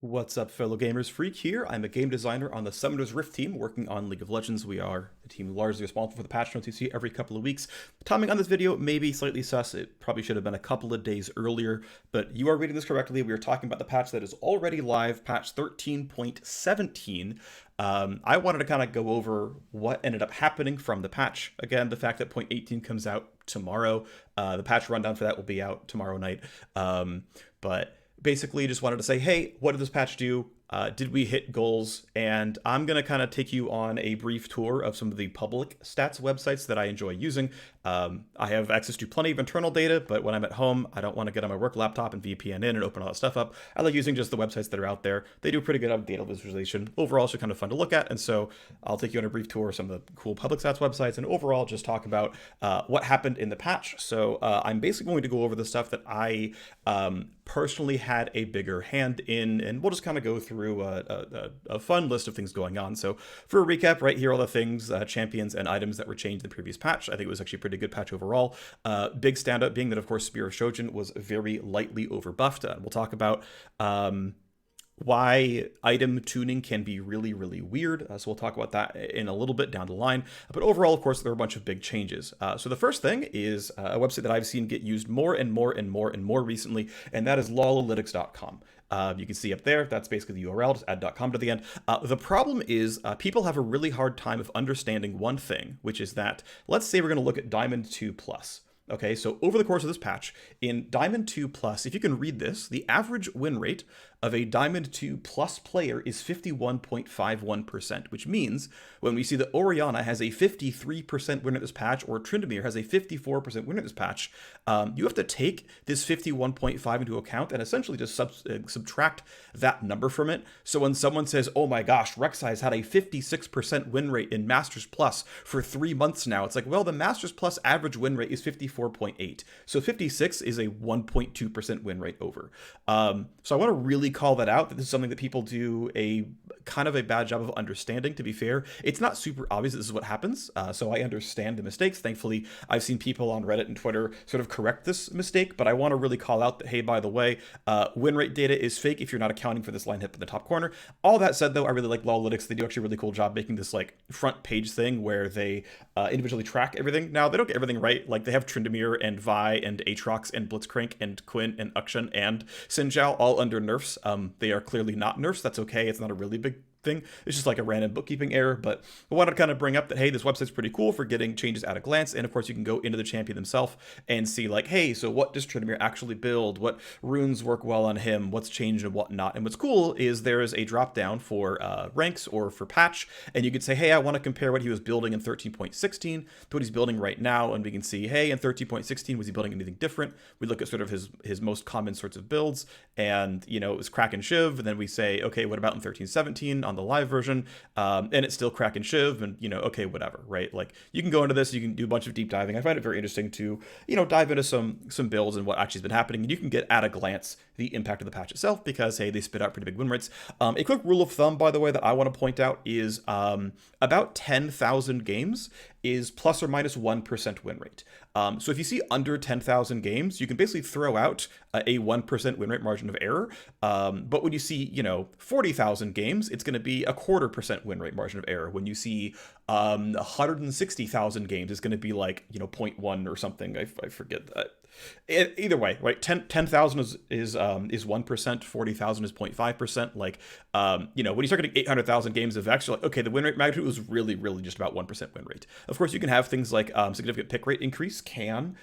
What's up, fellow gamers? Phreak here. I'm a game designer on the Summoner's Rift team working on League of Legends. We are the team largely responsible for the patch notes you see every couple of weeks. The timing on this video may be slightly sus. It probably should have been a couple of days earlier, but you are reading this correctly. We are talking about the patch that is already live, patch 13.17. I wanted to kind of go over what ended up happening from the patch. Again, the fact that point 18 comes out tomorrow. The patch rundown for that will be out tomorrow night. But basically just wanted to say, hey, what did this patch do? Did we hit goals? And I'm going to kind of take you on a brief tour of some of the public stats websites that I enjoy using. I have access to plenty of internal data, but when I'm at home, I don't want to get on my work laptop and VPN in and open all that stuff up. I like using just the websites that are out there. They do pretty good on data visualization. Overall, it's kind of fun to look at. And so I'll take you on a brief tour of some of the cool public stats websites and overall just talk about what happened in the patch. So I'm basically going to go over the stuff that I personally had a bigger hand in, and we'll just kind of go through a fun list of things going on. So for a recap, right here, all the things, champions and items that were changed in the previous patch. I think it was actually a pretty good patch overall. Big standout being that, of course, Spear of Shojin was very lightly overbuffed. We'll talk about why item tuning can be really, really weird. So we'll talk about that in a little bit down the line. But overall, of course, there are a bunch of big changes. So the first thing is a website that I've seen get used more and more and more and more recently, and that is lolalytics.com. You can see up there, that's basically the URL, just add .com to the end. The problem is people have a really hard time of understanding one thing, which is that, let's say we're going to look at Diamond 2 Plus. Okay, so over the course of this patch, in Diamond 2 Plus, if you can read this, the average win rate of a Diamond 2 Plus player is 51.51%, which means when we see that Orianna has a 53% win at this patch, or Tryndamere has a 54% win at this patch, you have to take this 51.5 into account and essentially just subtract that number from it. So when someone says, oh my gosh, Rek'Sai has had a 56% win rate in Masters Plus for 3 months now, it's like, well, the Masters Plus average win rate is 54.8. So 56 is a 1.2% win rate over. So I want to really call that out, that this is something that people do a kind of a bad job of understanding. To be fair, it's not super obvious that this is what happens, so I understand the mistakes. Thankfully, I've seen people on Reddit and Twitter sort of correct this mistake, but I want to really call out that, hey, by the way, win rate data is fake if you're not accounting for this line hit in the top corner. All that said, though, I really like Lolalytics. They do actually a really cool job making this like front page thing where they individually track everything. Now, they don't get everything right. Like, they have Tryndamere and Vi and Aatrox and Blitzcrank and Quinn and Akshan and Xin Zhao all under nerfs. They are clearly not nerfs. That's okay. It's not a really big thing. It's just like a random bookkeeping error, but I wanted to kind of bring up that, hey, this website's pretty cool for getting changes at a glance. And of course, you can go into the champion himself and see like, hey, so what does Tryndamere actually build? What runes work well on him? What's changed and what not? And what's cool is there is a drop down for ranks or for patch, and you could say, hey, I want to compare what he was building in 13.16 to what he's building right now, and we can see, hey, in 13.16 was he building anything different? We look at sort of his most common sorts of builds, and you know, it was Crack and Shiv, and then we say, okay, what about in 13.17 on the live version? And it's still Crack and Shiv, and you know, okay, whatever, right? Like, you can go into this, you can do a bunch of deep diving. I find it very interesting to, you know, dive into some builds and what actually has been happening, and you can get at a glance the impact of the patch itself, because hey, they spit out pretty big win rates. A quick rule of thumb, by the way, that I want to point out is about 10,000 games is plus or minus 1% win rate. So if you see under 10,000 games, you can basically throw out a 1% win rate margin of error. But when you see, you know, 40,000 games, it's going to be a 0.25% win rate margin of error. When you see 160,000 games, it's going to be like, you know, 0.1 or something. I forget that. Either way, right? 10,000 is 1%, 40,000 is 0.5%. Like, you know, when you start getting 800,000 games of actually, like, okay, the win rate magnitude was really just about 1% win rate. Of course, you can have things like significant pick rate increase can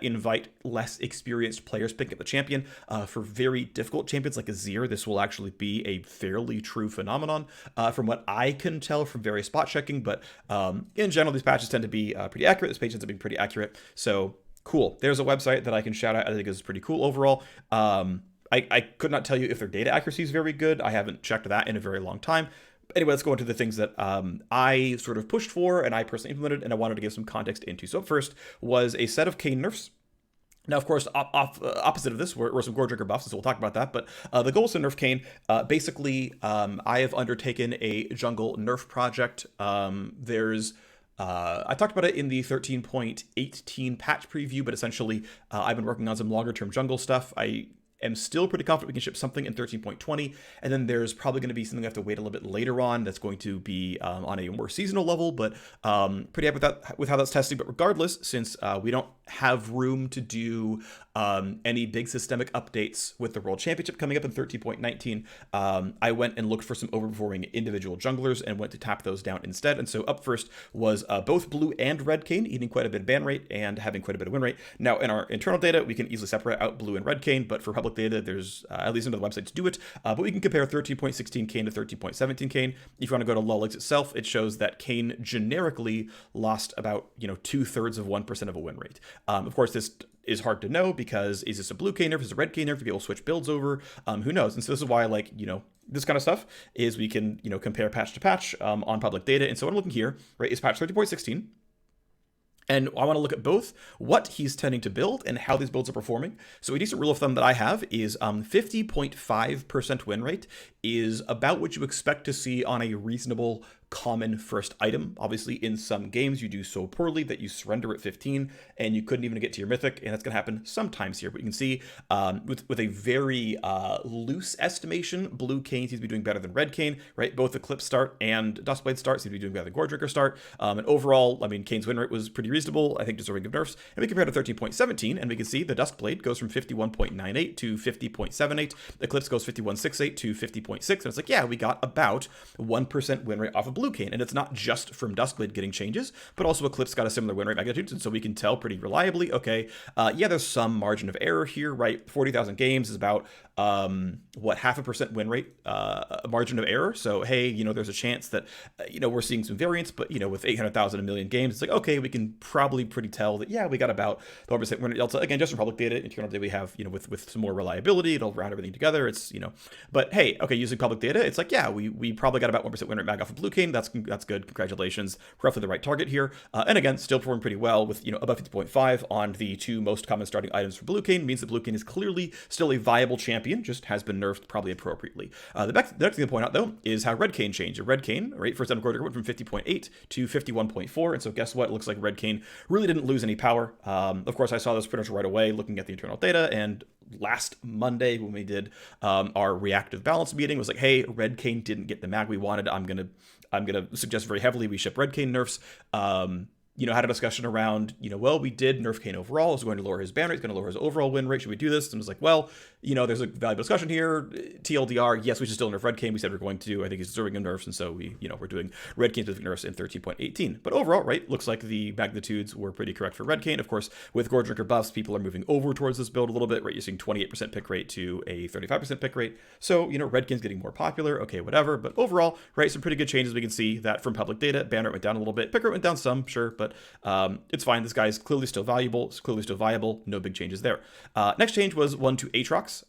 invite less experienced players picking up the champion. For very difficult champions like Azir, this will actually be a fairly true phenomenon from what I can tell from various spot checking. But in general, these patches tend to be pretty accurate. This page ends up being pretty accurate. So cool. There's a website that I can shout out. I think is pretty cool overall. I could not tell you if their data accuracy is very good. I haven't checked that in a very long time. Anyway, let's go into the things that I sort of pushed for and I personally implemented and I wanted to give some context into. So first was a set of Kayn nerfs. Now, of course, opposite of this were some Gore buffs, so we'll talk about that. But the goals to nerf Kayn, basically, I have undertaken a jungle nerf project. I talked about it in the 13.18 patch preview, but essentially I've been working on some longer term jungle stuff. am still pretty confident we can ship something in 13.20, and then there's probably going to be something I have to wait a little bit later on that's going to be on a more seasonal level, but pretty happy with how that's testing. But regardless, since we don't have room to do any big systemic updates with the World Championship coming up in 13.19, I went and looked for some overperforming individual junglers and went to tap those down instead. And so up first was both blue and red Kayn, eating quite a bit of ban rate and having quite a bit of win rate. Now, in our internal data, we can easily separate out blue and red Kayn, but for public data, there's at least into the website to do it. But we can compare 13.16 Kayn to 13.17 Kayn. If you want to go to Lolix itself, it shows that Kayn generically lost about 2/3 of 1% of a win rate. Of course, this is hard to know because is this a blue Kayn nerf, is this a red Kayn nerf? Do people switch builds over? Who knows? And so this is why, this kind of stuff is we can, compare patch to patch on public data. And so what I'm looking here, right, is patch 13.16. And I want to look at both what he's tending to build and how these builds are performing. So a decent rule of thumb that I have is 50.5% win rate is about what you expect to see on a reasonable common first item. Obviously, in some games, you do so poorly that you surrender at 15 and you couldn't even get to your mythic, and that's going to happen sometimes here. But you can see with a very loose estimation, blue Kayn seems to be doing better than red Kayn, right? Both Eclipse start and Duskblade start seem to be doing better than Gore start. And overall, Kayn's win rate was pretty reasonable, I think deserving of nerfs. And we compare to 13.17, and we can see the Duskblade goes from 51.98 to 50.78. Eclipse goes 51.68 to 50.6. And it's like, yeah, we got about 1% win rate off of blue Kayn, and it's not just from Duskblade getting changes, but also Eclipse got a similar win rate magnitudes, and so we can tell pretty reliably, okay, yeah, there's some margin of error here, right? 40,000 games is about what, 0.5% win rate margin of error. So hey, there's a chance that we're seeing some variance, but with 800,000 a million games, it's like, okay, we can probably pretty tell that, yeah, we got about the 1% win rate delta. Again, just from public data, internal data we have, with some more reliability, it'll round everything together. It's but hey, okay, using public data, it's like, yeah, we probably got about 1% win rate mag off of blue Kayn. That's good. Congratulations. Roughly the right target here. And again, still performing pretty well with, above 50.5 on the two most common starting items for blue Kayn. Means that blue Kayn is clearly still a viable champion, just has been nerfed probably appropriately. The next thing to point out, though, is how red Kayn changed. Red Kayn, right, first item Gore went from 50.8 to 51.4. And so guess what? It looks like red Kayn really didn't lose any power. Of course, I saw this pretty much right away looking at the internal data, and last Monday when we did our reactive balance meeting was like, hey, red Kayn didn't get the mag we wanted. I'm gonna suggest very heavily we ship red Kayn nerfs. Had a discussion around, well, we did nerf Kayn overall. It's going to lower his ban rate. It's going to lower his overall win rate. Should we do this? And I was like, well, there's a valuable discussion here. TLDR, yes, we should still nerf red Kayn. We said we're going to. I think he's deserving of nerfs, and so we're doing red Kayn specific nerfs in 13.18. But overall, right, looks like the magnitudes were pretty correct for red Kayn. Of course, with Gore buffs, people are moving over towards this build a little bit, right? You're seeing 28% pick rate to a 35% pick rate. So, red Kayn's getting more popular. Okay, whatever. But overall, right, some pretty good changes. We can see that from public data. Ban rate went down a little bit. Pick rate went down some, sure, but it's fine. This guy's clearly still valuable. It's clearly still viable. No big changes there. Next change was one to Aatrox.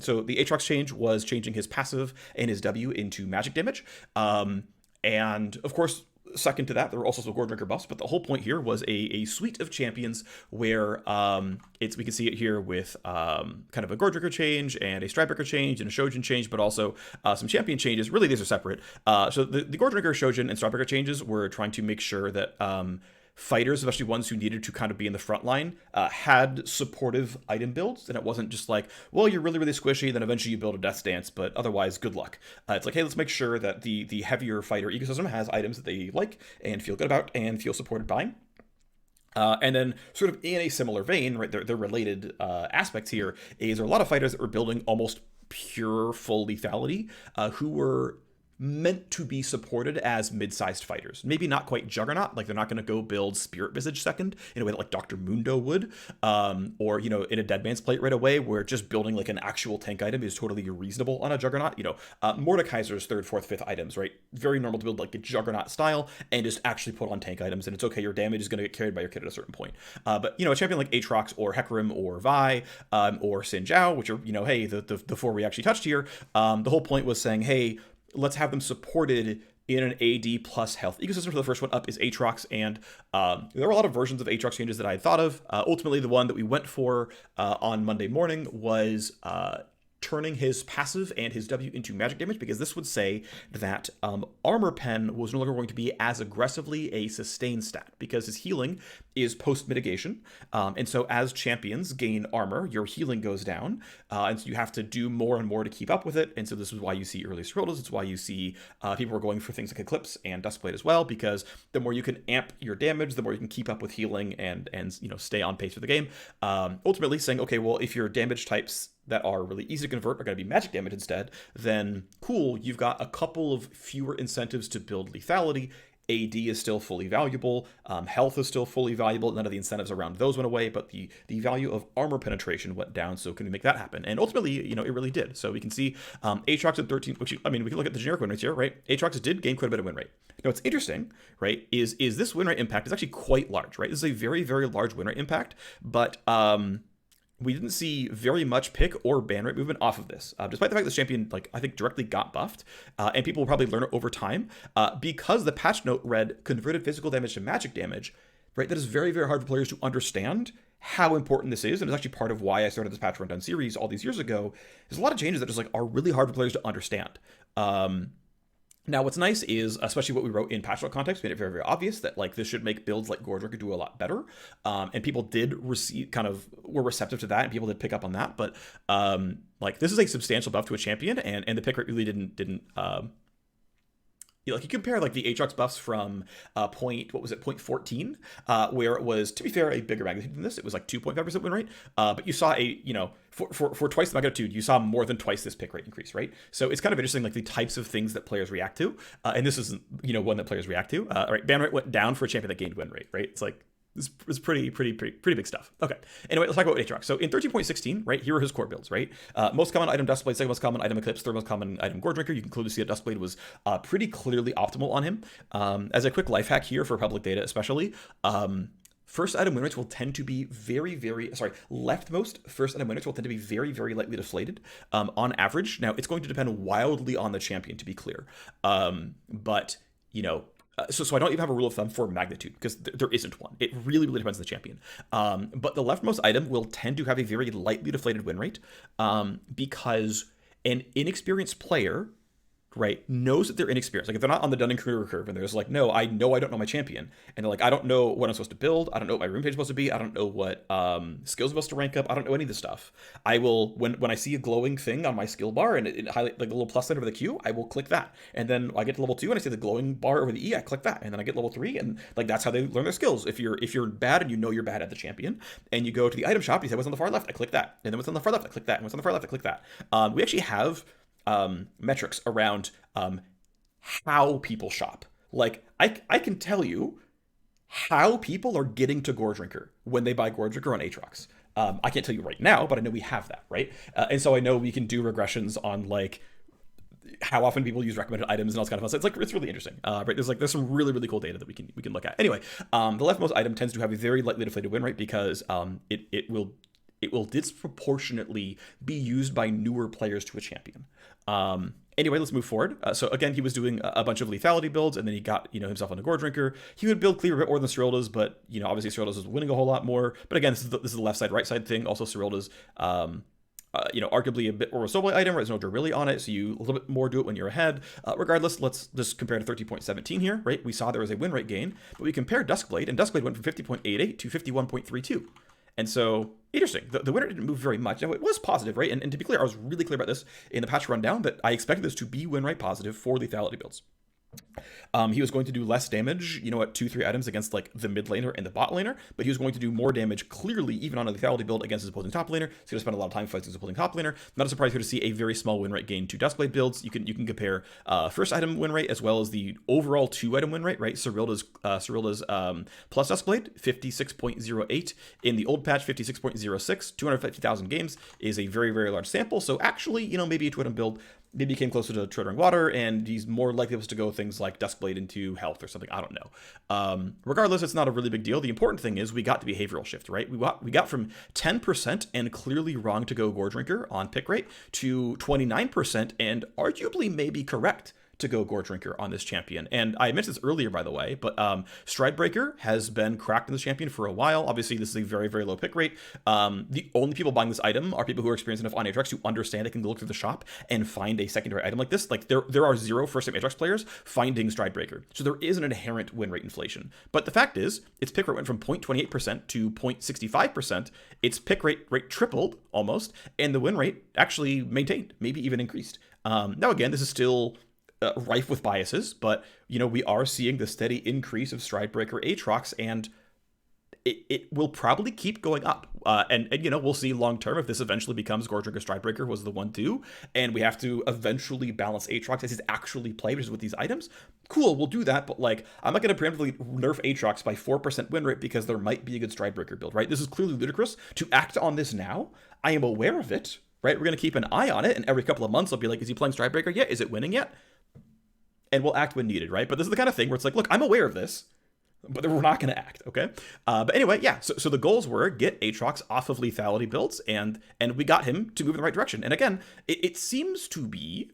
So the Aatrox change was changing his passive and his W into magic damage. And of course, second to that, there were also some Gore buffs, but the whole point here was a suite of champions where we can see it here with kind of a Gore change and a Stridebreaker change and a Shojin change, but also some champion changes. Really, these are separate. So the Gore Shojin, and Stridebreaker changes were trying to make sure that fighters, especially ones who needed to kind of be in the front line, had supportive item builds, and it wasn't just like, well, you're really, really squishy, then eventually you build a death stance, but otherwise, good luck. It's like, hey, let's make sure that the heavier fighter ecosystem has items that they like and feel good about and feel supported by. And then sort of in a similar vein, right, they're related aspects here, is there are a lot of fighters that were building almost pure full lethality, who were meant to be supported as mid-sized fighters. Maybe not quite Juggernaut, like they're not going to go build Spirit Visage second in a way that like Dr. Mundo would, or, in a Dead Man's Plate right away, where just building like an actual tank item is totally reasonable on a Juggernaut. Mordekaiser's third, fourth, fifth items, right? Very normal to build like a Juggernaut style and just actually put on tank items, and it's okay, your damage is going to get carried by your kit at a certain point. But, a champion like Aatrox or Hecarim or Vi, or Xin Zhao, which are, hey, the four we actually touched here, the whole point was saying, hey, let's have them supported in an AD plus health ecosystem. For the first one up is Aatrox, and there were a lot of versions of Aatrox changes that I had thought of. Ultimately, the one that we went for on Monday morning was turning his passive and his W into magic damage, because this would say that Armor Pen was no longer going to be as aggressively a sustain stat, because his healing is post-mitigation. And so as champions gain armor, your healing goes down, and so you have to do more and more to keep up with it. And so this is why you see early Serylda's. It's why you see people are going for things like Eclipse and Duskblade as well, because the more you can amp your damage, the more you can keep up with healing and stay on pace for the game. Ultimately saying, okay, well, if your damage types that are really easy to convert are going to be magic damage instead, then cool, you've got a couple of fewer incentives to build lethality. AD is still fully valuable, health is still fully valuable, none of the incentives around those went away, but the value of armor penetration went down, so can we make that happen? And ultimately, it really did. So we can see Aatrox at 13, which, we can look at the generic win rates here, right? Aatrox did gain quite a bit of win rate. Now, what's interesting, right, is this win rate impact is actually quite large, right? This is a very, very large win rate impact, but we didn't see very much pick or ban rate movement off of this, despite the fact this champion, I think, directly got buffed, and people will probably learn it over time, because the patch note read converted physical damage to magic damage, right? That is very, very hard for players to understand how important this is, and it's actually part of why I started this patch rundown series all these years ago. There's a lot of changes that just are really hard for players to understand. Now, what's nice is, especially what we wrote in patch note context, made it very, very obvious that this should make builds like Gore do a lot better, and people did were receptive to that, and people did pick up on that. But this is a substantial buff to a champion, and the pick rate really didn't. You compare the Aatrox buffs from point 14, where it was, to be fair, a bigger magnitude than this. It was 2.5% win rate, but you saw for twice the magnitude, you saw more than twice this pick rate increase, right? So it's kind of interesting, the types of things that players react to, and this isn't one that players react to. Right, ban rate went down for a champion that gained win rate, right? It's pretty big stuff. Okay. Anyway, let's talk about Aatrox. So in 13.16, right, here are his core builds, right? Most common item Duskblade, second most common item Eclipse, third most common item Gore. You can clearly see that Duskblade was pretty clearly optimal on him. As a quick life hack here for public data especially, first item win rates will tend to be leftmost first item win rates will tend to be very, very lightly deflated on average. Now, it's going to depend wildly on the champion, to be clear. But so I don't even have a rule of thumb for magnitude, because there isn't one. It really, really depends on the champion. But the leftmost item will tend to have a very lightly deflated win rate, because an inexperienced player, right, knows that they're inexperienced. If they're not on the Dunning-Kruger curve and they're just no, I know I don't know my champion. And they're I don't know what I'm supposed to build. I don't know what my rune page is supposed to be. I don't know what skills I'm supposed to rank up. I don't know any of this stuff. I will, when I see a glowing thing on my skill bar and it highlight the little plus sign over the Q, I will click that. And then I get to level 2 and I see the glowing bar over the E, I click that. And then I get level 3, and that's how they learn their skills. If you're bad and you know you're bad at the champion, and you go to the item shop, you say what's on the far left, I click that. And then what's on the far left, I click that. And what's on the far left, I click that. We actually have metrics around how people shop. I can tell you how people are getting to Gore when they buy Gore on Aatrox. I can't tell you right now, but I know we have that, right? And so I know we can do regressions on how often people use recommended items and all this kind of fun. So it's really interesting. Right? There's some really, really cool data that we can look at. Anyway, the leftmost item tends to have a very lightly deflated win rate, because it will disproportionately be used by newer players to a champion. Anyway, let's move forward. So again, he was doing a bunch of lethality builds, and then he got himself on a Gore. He would build clear a bit more than Serylda's, but obviously Serylda's was winning a whole lot more. But again, this is the left side, right side thing. Also, Serylda's arguably a bit more of a solo item, right? There's no durability on it, so you a little bit more do it when you're ahead. Regardless, let's just compare to 13.17 here, right? We saw there was a win rate gain, but we compared Duskblade, and Duskblade went from 50.88 to 51.32. And so, interesting. The winner didn't move very much. Now, it was positive, right? And to be clear, I was really clear about this in the patch rundown, that I expected this to be win rate positive for lethality builds. He was going to do less damage, at 2-3 items against the mid laner and the bot laner, but he was going to do more damage clearly, even on a lethality build, against his opposing top laner. So he's going to spend a lot of time fighting his opposing top laner. Not a surprise here to see a very small win rate gain to Duskblade builds. You can compare first item win rate as well as the overall 2-item win rate, right? Serylda's plus Duskblade, 56.08. In the old patch, 56.06. 250,000 games is a very, very large sample. So actually, maybe a 2-item build maybe came closer to treading water, and he's more likely to go things like Duskblade into health or something. I don't know. Regardless, it's not a really big deal. The important thing is we got the behavioral shift, right? We got from 10% and clearly wrong to go Gore on pick rate to 29% and arguably maybe correct to go Gore Drinker on this champion. And I mentioned this earlier, by the way, but Stridebreaker has been cracked in this champion for a while. Obviously, this is a very, very low pick rate. The only people buying this item are people who are experienced enough on Aatrox to understand they can look through the shop and find a secondary item like this. Like, there are 0 first-time Aatrox players finding Stridebreaker. So there is an inherent win rate inflation. But the fact is, its pick rate went from 0.28% to 0.65%. Its pick rate tripled almost, and the win rate actually maintained, maybe even increased. Now, again, this is still rife with biases, but, you know, we are seeing the steady increase of Stridebreaker Aatrox, and it will probably keep going up. And you know, we'll see long term if this eventually becomes Gore Drinker Stridebreaker was the 1-2, and we have to eventually balance Aatrox as he's actually played, which is with these items. Cool, we'll do that, but like, I'm not going to preemptively nerf Aatrox by 4% win rate because there might be a good Stridebreaker build, right? This is clearly ludicrous to act on this now. I am aware of it, right? We're going to keep an eye on it, and every couple of months I'll be like, is he playing Stridebreaker yet? Is it winning yet? And we'll act when needed, right? But this is the kind of thing where it's like, look, I'm aware of this, but we're not going to act, okay? But anyway, yeah, so the goals were get Aatrox off of lethality builds, and we got him to move in the right direction. And again, it seems to be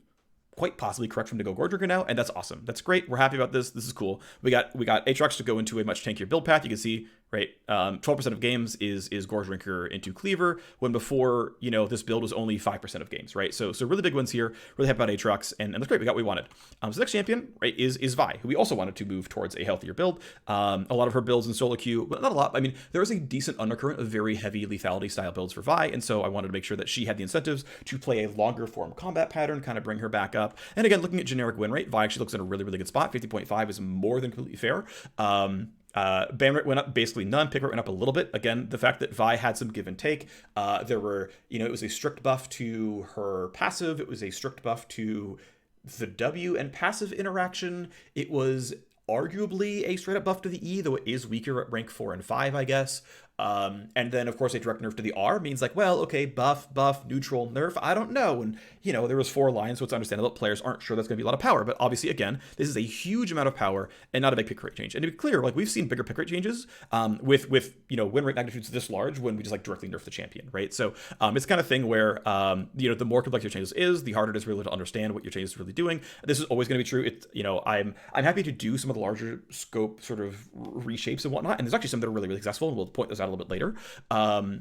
quite possibly correct for him to go Gore Drinker now, and that's awesome. That's great. We're happy about this. This is cool. We got Aatrox to go into a much tankier build path. You can see, right, 12% of games is Gore Drinker into Cleaver, when before, you know, this build was only 5% of games, right? So really big wins here. Really happy about Aatrox, and that's great. We got what we wanted. So the next champion, right, is Vi, who we also wanted to move towards a healthier build. A lot of her builds in solo queue, but not a lot. I mean, there is a decent undercurrent of very heavy lethality style builds for Vi, and so I wanted to make sure that she had the incentives to play a longer form combat pattern, kind of bring her back up. And again, looking at generic win rate, Vi actually looks in a really, really good spot. 50.5 is more than completely fair. Ban rate went up basically none. Pick rate went up a little bit. Again, the fact that Vi had some give and take. There were, you know, it was a strict buff to her passive. It was a strict buff to the W and passive interaction. It was arguably a straight up buff to the E, though it is weaker at rank 4 and 5, I guess. And then, of course, a direct nerf to the R means like, well, okay, buff, neutral, nerf, I don't know. And, you know, there was 4 lines, so it's understandable that players aren't sure that's going to be a lot of power. But obviously, again, this is a huge amount of power and not a big pick rate change. And to be clear, like, we've seen bigger pick rate changes with you know, win rate magnitudes this large when we just, like, directly nerf the champion, right? So it's kind of thing where, you know, the more complex your changes is, the harder it is really to understand what your change is really doing. This is always going to be true. It's, you know, I'm happy to do some of the larger scope sort of reshapes and whatnot. And there's actually some that are really, really successful, and we'll point those out a little bit later.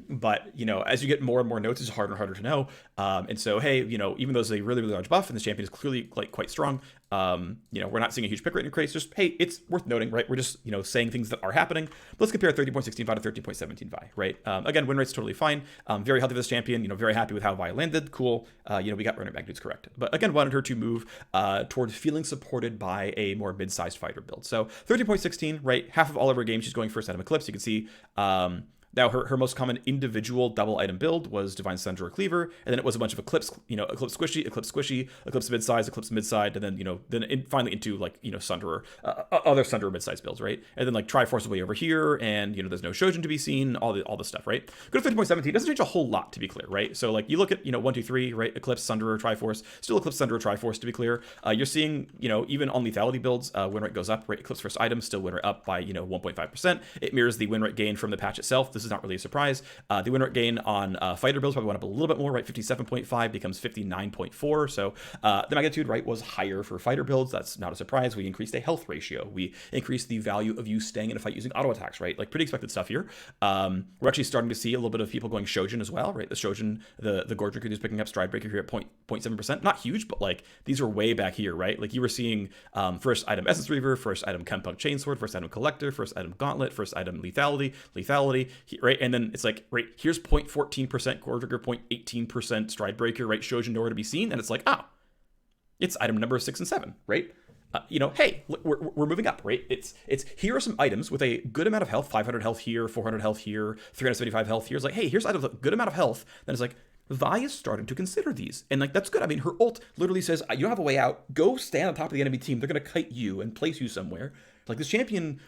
But, you know, as you get more and more notes, it's harder and harder to know. And so, hey, you know, even though it's a really, really large buff and this champion is clearly like quite strong, you know, we're not seeing a huge pick rate increase. Just, hey, it's worth noting, right? We're just, you know, saying things that are happening. Let's compare 13.16 Vi to 13.17 Vi, right? Again, win rate's totally fine. Very healthy for this champion, you know, very happy with how Vi landed. Cool. You know, we got win rate magnitudes correct. But again, wanted her to move towards feeling supported by a more mid-sized fighter build. So 13.16, right? Half of all of her games, she's going first item Eclipse. You can see, now, her most common individual double item build was Divine Sunder or Cleaver, and then it was a bunch of Eclipse, you know, Eclipse Squishy, Eclipse Midsize, Eclipse Midside, and then, you know, finally into, like, you know, Sunderer, other Sunderer Midsize builds, right? And then, like, Triforce is way over here, and, you know, there's no Shojin to be seen, all the stuff, right? Go to 13.17, doesn't change a whole lot, to be clear, right? So, like, you look at, you know, 1, 2, 3, right? Eclipse, Sunderer, Triforce, still Eclipse, Sunderer, Triforce, to be clear. You're seeing, you know, even on lethality builds, win rate goes up, right? Eclipse first item, still win rate up by, you know, 1.5%. It mirrors the win rate gain from the patch itself. This is not really a surprise. The win rate gain on fighter builds probably went up a little bit more, right? 57.5 becomes 59.4. So the magnitude, right, was higher for fighter builds. That's not a surprise. We increased a health ratio. We increased the value of you staying in a fight using auto attacks, right? Like, pretty expected stuff here. We're actually starting to see a little bit of people going Shojin as well, right? The Shojin, the Gore Drinker who's picking up Stridebreaker here at 0.7%. Not huge, but like, these are way back here, right? Like, you were seeing first item Essence Reaver, first item Chempunk Chainsword, first item Collector, first item Gauntlet, first item Lethality, right? And then it's like, right, here's 0.14% Gore Drinker, 0.18% Stridebreaker, right? Shojin nowhere to be seen. And it's like, oh, it's item number 6 and 7, right? You know, hey, we're moving up, right? It's here are some items with a good amount of health, 500 health here, 400 health here, 375 health here. It's like, hey, here's items with a good amount of health. Then it's like, Vi is starting to consider these. And, like, that's good. I mean, her ult literally says, you don't have a way out. Go stand on top of the enemy team. They're going to kite you and place you somewhere. Like, this champion,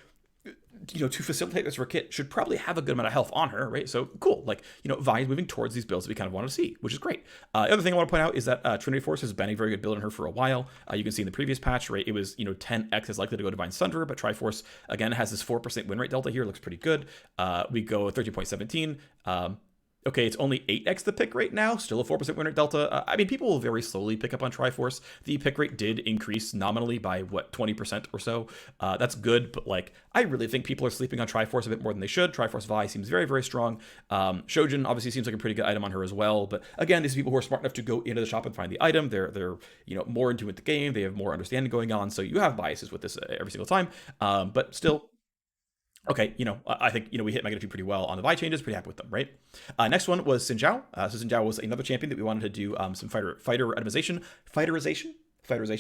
you know, to facilitate this for Kit should probably have a good amount of health on her, right? So cool. Like, you know, Vi is moving towards these builds that we kind of want to see, which is great. The other thing I want to point out is that Trinity Force has been a very good build on her for a while. You can see in the previous patch, right, it was, you know, 10x is likely to go Divine Sunderer, but Triforce, again, has this 4% win rate delta here. Looks pretty good. We go 13.17. Okay, it's only 8x the pick rate now, still a 4% win rate delta. I mean, people will very slowly pick up on Triforce. The pick rate did increase nominally by, what, 20% or so. That's good, but, like, I really think people are sleeping on Triforce a bit more than they should. Triforce Vi seems very, very strong. Shojin obviously seems like a pretty good item on her as well, but again, these people who are smart enough to go into the shop and find the item, they're more into the game, they have more understanding going on, so you have biases with this every single time, but still, okay, I think, we hit Mega pretty well on the Vi changes, pretty happy with them, right? Next one was Xin Zhao. So Xin Zhao was another champion that we wanted to do some fighterization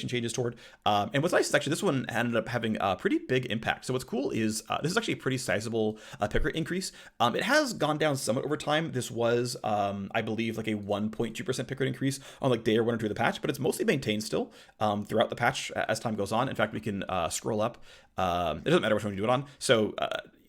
changes toward. And what's nice is actually this one ended up having a pretty big impact. So what's cool is this is actually a pretty sizable pick rate increase. It has gone down somewhat over time. This was, I believe, like a 1.2% pick rate increase on like day 1 or 2 of the patch, but it's mostly maintained still throughout the patch as time goes on. In fact, we can scroll up. It doesn't matter which one you do it on. So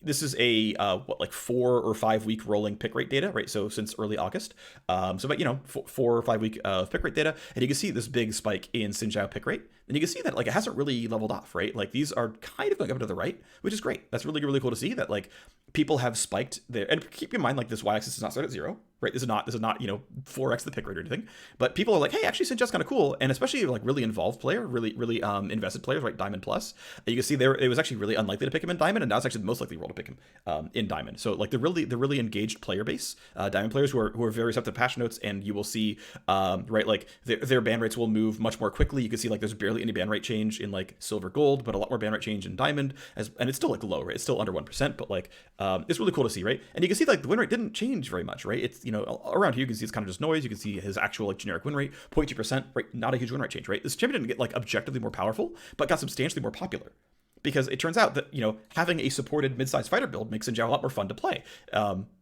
this is a 4 or 5 week rolling pick rate data, right? So since early August, so about 4 or 5 week of pick rate data, and you can see this big spike in Xin Zhao pick rate, and you can see that like it hasn't really leveled off, right? Like these are kind of going up to the right, which is great. That's really, really cool to see that like people have spiked there. And keep in mind, like this y-axis does not start at 0, right? This is not 4x the pick rate or anything. But people are like, hey, actually Xin Zhao's kind of cool, and especially like really involved player, really invested players, right? Diamond plus. You can see there it was actually really unlikely to pick him in Diamond, and now it's actually the most likely role to pick him in Diamond. So like the really engaged player base, Diamond players who are very receptive to patch notes, and you will see right, like their ban rates will move much more quickly. You can see like there's barely any ban rate change in like Silver Gold, but a lot more ban rate change in Diamond, and it's still like low, right? It's still under 1%, but like it's really cool to see, right? And you can see like the win rate didn't change very much, right? It's around here you can see it's kind of just noise. You can see his actual like generic win rate 0.2%, right? Not a huge win rate change, right? This champion didn't get like objectively more powerful, but got substantially more popular. Because it turns out that, having a supported mid-sized fighter build makes Xin Zhao a lot more fun to play.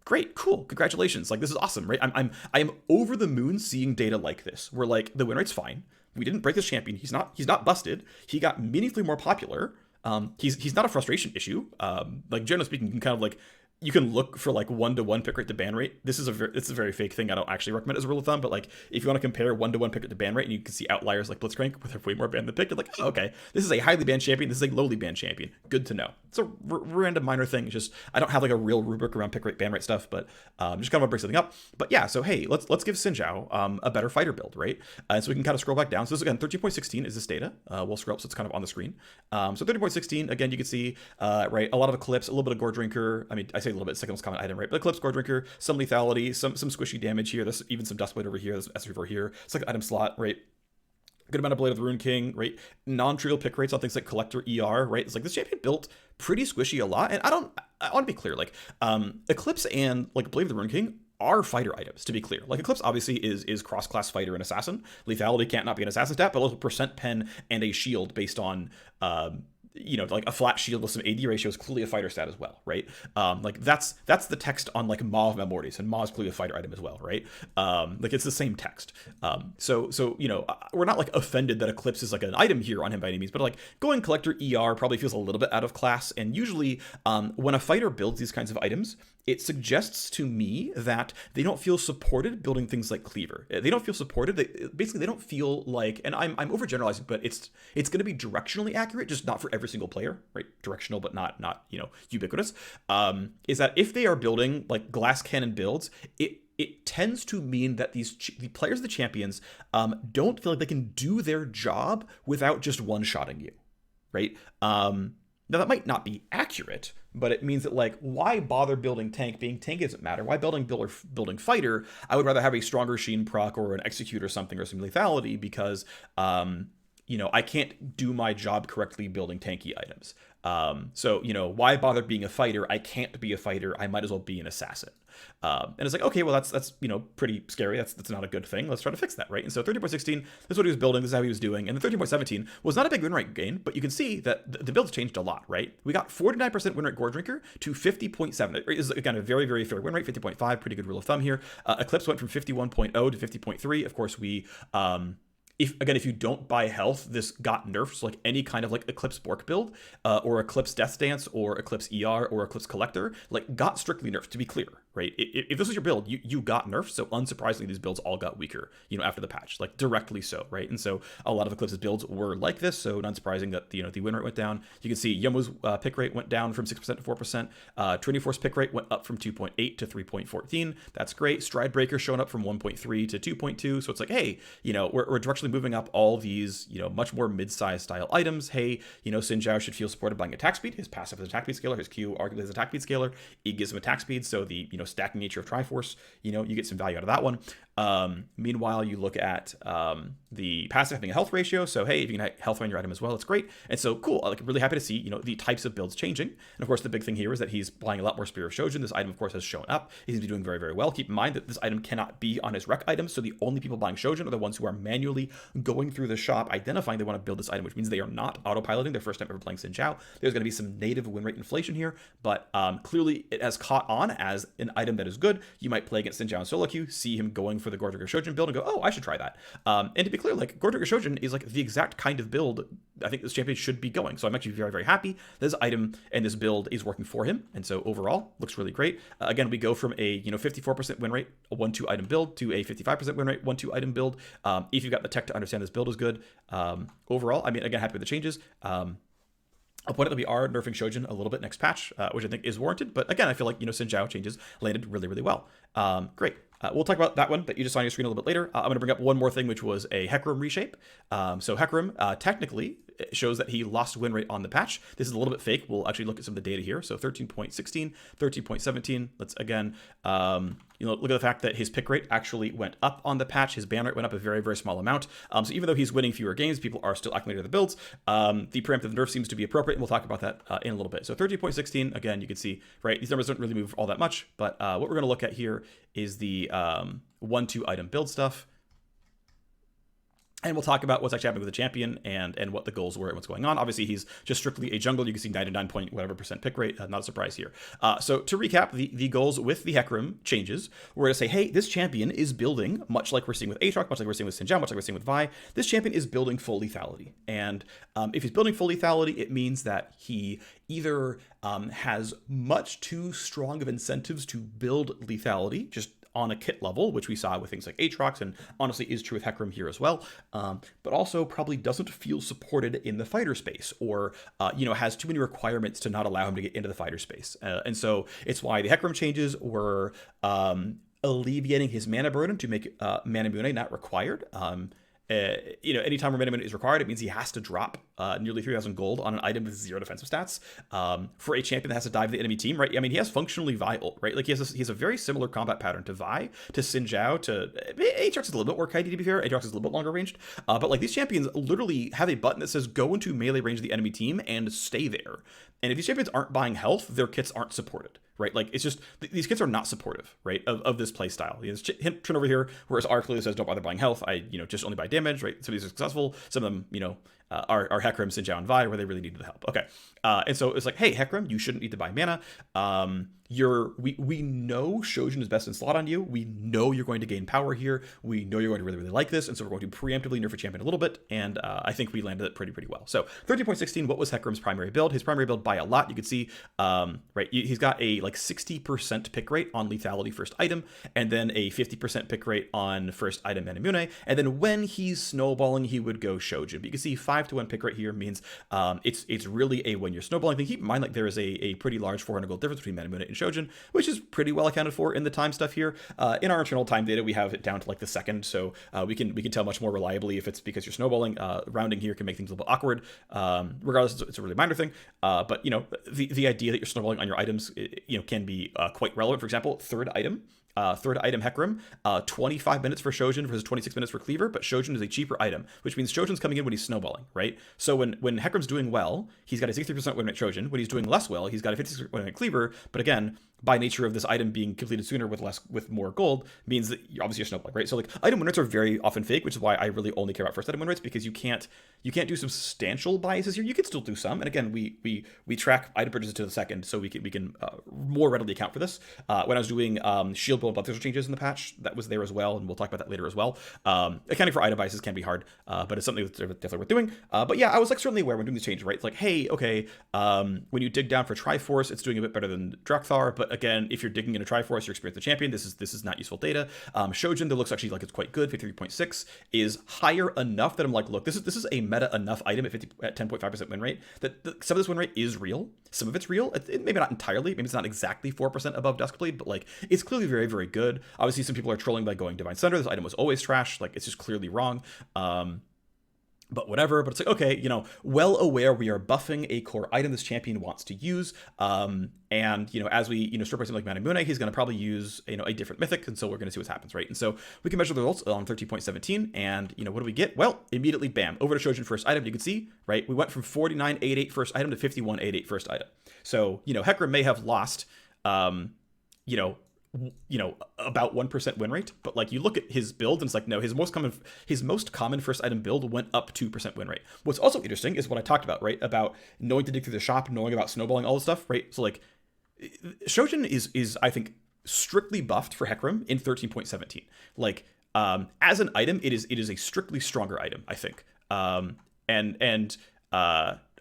Great, cool, congratulations. Like, this is awesome, right? I'm over the moon seeing data like this, where, like, the win rate's fine. We didn't break this champion. He's not busted. He got meaningfully more popular. He's not a frustration issue. Like, generally speaking, you can kind of, like, you can look for like 1-to-1 pick rate to ban rate. This is a very fake thing. I don't actually recommend it as a rule of thumb, but like if you want to compare 1-to-1 pick rate to ban rate, and you can see outliers like Blitzcrank with way more ban than pick, you're like, oh, okay, this is a highly banned champion. This is a lowly banned champion. Good to know. It's a random minor thing. It's just I don't have like a real rubric around pick rate ban rate stuff, but just kind of want to break something up. But yeah, so hey, let's give Xin Zhao a better fighter build, right? And so we can kind of scroll back down. So this again, 13.16 is this data. We'll scroll up so it's kind of on the screen. So 13.16 again, you can see right, a lot of Eclipse, a little bit of Gore Drinker. I mean, I say a little bit, second most common item, right? But Eclipse, Gore Drinker, some lethality, some squishy damage here. There's even some Dustblade over here. There's S4 here. It's like an item slot, right? Good amount of Blade of the Rune King, right? Non-trivial pick rates on things like Collector ER, right? It's like this champion built pretty squishy a lot. And I want to be clear, like Eclipse and like Blade of the Rune King are fighter items, to be clear. Like Eclipse obviously is cross-class fighter and assassin. Lethality can't not be an assassin stat, but also percent pen and a shield based on like a flat shield with some AD ratio is clearly a fighter stat as well, right? Like that's the text on like Maw of Memorities, and Maw is clearly a fighter item as well, right? Like it's the same text. So we're not like offended that Eclipse is like an item here on him by any means, but like going Collector ER probably feels a little bit out of class. And usually when a fighter builds these kinds of items, it suggests to me that they don't feel supported building things like Cleaver. They don't feel supported. They don't feel like, and I'm overgeneralizing, but it's going to be directionally accurate, just not for every single player, right? Directional, but not ubiquitous. Is that if they are building like glass cannon builds, it tends to mean that the players, the champions, don't feel like they can do their job without just one-shotting you, right? Now, that might not be accurate, but it means that, like, why bother building tank? Being tank doesn't matter. Why building fighter? I would rather have a stronger Sheen proc or an execute or something, or some lethality, because, I can't do my job correctly building tanky items. So why bother being a fighter? I can't be a fighter. I might as well be an assassin. And it's like, okay, well, that's pretty scary. That's not a good thing. Let's try to fix that, right? And so 13.16, this is what he was building. This is how he was doing. And the 13.17 was not a big win rate gain, but you can see that the build's changed a lot, right? We got 49% win rate Gore Drinker to 50.7. It is again a very, very fair win rate, 50.5, pretty good rule of thumb here. Eclipse went from 51.0 to 50.3. Of course, we if you don't buy health, this got nerfs, like any kind of like Eclipse Bork build, or Eclipse Death Dance, or Eclipse ER, or Eclipse Collector, like got strictly nerfed, to be clear, right? If this was your build, you got nerfed, so unsurprisingly, these builds all got weaker, after the patch, like directly so, right? And so a lot of Eclipse's builds were like this, so not surprising that the win rate went down. You can see Yomu's pick rate went down from 6% to 4%. Trinity Force pick rate went up from 2.8 to 3.14. That's great. Stridebreaker showing up from 1.3 to 2.2. So it's like, hey, we're directionally moving up all these, much more mid-sized style items. Hey, Xin Zhao should feel supported by attack speed. His passive is attack speed scaler. His Q arguably is attack speed scaler. It gives him attack speed. So the, stacking nature of Triforce, you get some value out of that one. Meanwhile, you look at the passive having a health ratio. So, hey, if you can have health on your item as well, it's great. And so, cool. Like, I'm really happy to see, the types of builds changing. And of course, the big thing here is that he's buying a lot more Spear of Shojin. This item, of course, has shown up. He's going to be doing very, very well. Keep in mind that this item cannot be on his rec items. So the only people buying Shojin are the ones who are manually going through the shop, identifying they want to build this item, which means they are not autopiloting their first time ever playing Xin Zhao. There's going to be some native win rate inflation here, but clearly it has caught on as an item that is good. You might play against Xin Zhao in solo queue, see him going for the Gore Shojin build and go, oh, I should try that. And to be clear, like, Gore Shojin is like the exact kind of build I think this champion should be going. So I'm actually very, very happy this item and this build is working for him. And so overall, looks really great. Again, we go from a 54% win rate, a 1-2 item build, to a 55% win rate, 1-2 item build. If you've got the tech to understand this build is good. Overall, I mean, again, happy with the changes. I'll point out that we are nerfing Shojin a little bit next patch, which I think is warranted. But again, I feel like, Xin Zhao changes landed really, really well. Great. We'll talk about that one that you just saw on your screen a little bit later. I'm going to bring up one more thing, which was a Hecarim reshape. So Hecarim technically shows that he lost win rate on the patch. This is a little bit fake. We'll actually look at some of the data here. So 13.16, 13.17. Let's again, look at the fact that his pick rate actually went up on the patch. His ban rate went up a very, very small amount. So even though he's winning fewer games, people are still acclimated to the builds. The preemptive nerf seems to be appropriate, and we'll talk about that in a little bit. So 13.16, again, you can see, right, these numbers don't really move all that much, but what we're going to look at here is the 1-2 item build stuff. And we'll talk about what's actually happening with the champion and what the goals were and what's going on. Obviously, he's just strictly a jungle. You can see 99% pick rate. Not a surprise here. So to recap, the goals with the Hecarim changes were to say, hey, this champion is building, much like we're seeing with Aatrox, much like we're seeing with Xin Zhao, much like we're seeing with Vi. This champion is building full lethality. And if he's building full lethality, it means that he either has much too strong of incentives to build lethality, just on a kit level, which we saw with things like Aatrox, and honestly is true with Hecarim here as well, but also probably doesn't feel supported in the fighter space, or has too many requirements to not allow him to get into the fighter space. And so it's why the Hecarim changes were alleviating his mana burden to make Mana Mune not required. Anytime where Mana Mune is required, it means he has to drop nearly 3,000 gold on an item with 0 defensive stats. For a champion that has to dive the enemy team, right? I mean, he has functionally Vi ult, right? Like he has a very similar combat pattern to Vi, to Xin Zhao, to Aatrox is a little bit more kitey to be fair. Aatrox is a little bit longer ranged, but like these champions literally have a button that says go into melee range of the enemy team and stay there. And if these champions aren't buying health, their kits aren't supported, right? Like it's just these kits are not supportive, right, of this play style. There's hint over here, whereas R clearly says don't bother buying health. I just only buy damage, right? Some of these are successful. Some of them, are Hecarim, Xin Zhao, and Vi, where they really needed the help. Okay, and so it's like, hey, Hecarim, you shouldn't need to buy mana. We know Shojin is best in slot on you. We know you're going to gain power here. We know you're going to really, really like this, and so we're going to preemptively nerf a champion a little bit, and I think we landed it pretty well. So 13.16, what was Hecarim's primary build? His primary build by a lot. You can see, right, he's got a 60% pick rate on lethality first item, and then a 50% pick rate on first item Mana Mune, and then when he's snowballing, he would go Shojin. But you can see 5-1 pick rate here means it's really a when you're snowballing thing. Keep in mind, like there is a pretty large 400 gold difference between Mana Mune and Shojin, which is pretty well accounted for in the time stuff here. In our internal time data, we have it down to like the second, so we can tell much more reliably if it's because you're snowballing. Rounding here can make things a little bit awkward. Regardless, it's a really minor thing. But the idea that you're snowballing on your items, can be quite relevant. For example, third item Hecarim, 25 minutes for Shojin versus 26 minutes for Cleaver, but Shojin is a cheaper item, which means Shojin's coming in when he's snowballing, right? So when Hecarim's doing well, he's got a 60% win rate Shojin. When he's doing less well, he's got a 56% win rate Cleaver, but again, by nature of this item being completed sooner with more gold, means that you're obviously snowballing, right? So like item win rates are very often fake, which is why I really only care about first item win rates, because you can't do substantial biases here. You can still do some, and again, we track item purchases to the second, so we can more readily account for this. When I was doing shield build and bloodthirster changes in the patch, that was there as well, and we'll talk about that later as well. Accounting for item biases can be hard, but it's something that's definitely worth doing. But yeah, I was like certainly aware when doing these changes, right? It's like, hey, okay, when you dig down for Triforce, it's doing a bit better than Drakthar, but but again, if you're digging into Triforce, you're experienced the champion, this is not useful data. Shojin, that looks actually like it's quite good, 53.6, is higher enough that I'm like, look, this is a meta enough item at 10.5% win rate that some of this win rate is real. Some of it's real. Maybe not entirely. Maybe it's not exactly 4% above Duskblade, but like it's clearly very, very good. Obviously, some people are trolling by going Divine Thunder. This item was always trash. Like it's just clearly wrong. But whatever, but it's like, okay, you know, well aware we are buffing a core item this champion wants to use. And, you know, as we, you know, start by something like Manamune, he's going to probably use, you know, a different mythic. And so we're going to see what happens, right? And so we can measure the results on 13.17. And, you know, what do we get? Well, immediately, bam, over to Shojin first item. You can see, right? We went from 49.88 first item to 51.88 first item. So, you know, Hecarim may have lost, you know, about 1% win rate, but like you look at his build and it's like, no, his most common first item build went up 2% win rate. What's also interesting is what I talked about, right? About knowing to dig through the shop, knowing about snowballing, all this stuff, right? So like Shojin is I think strictly buffed for Hecarim in 13.17. Like as an item, it is a strictly stronger item, I think.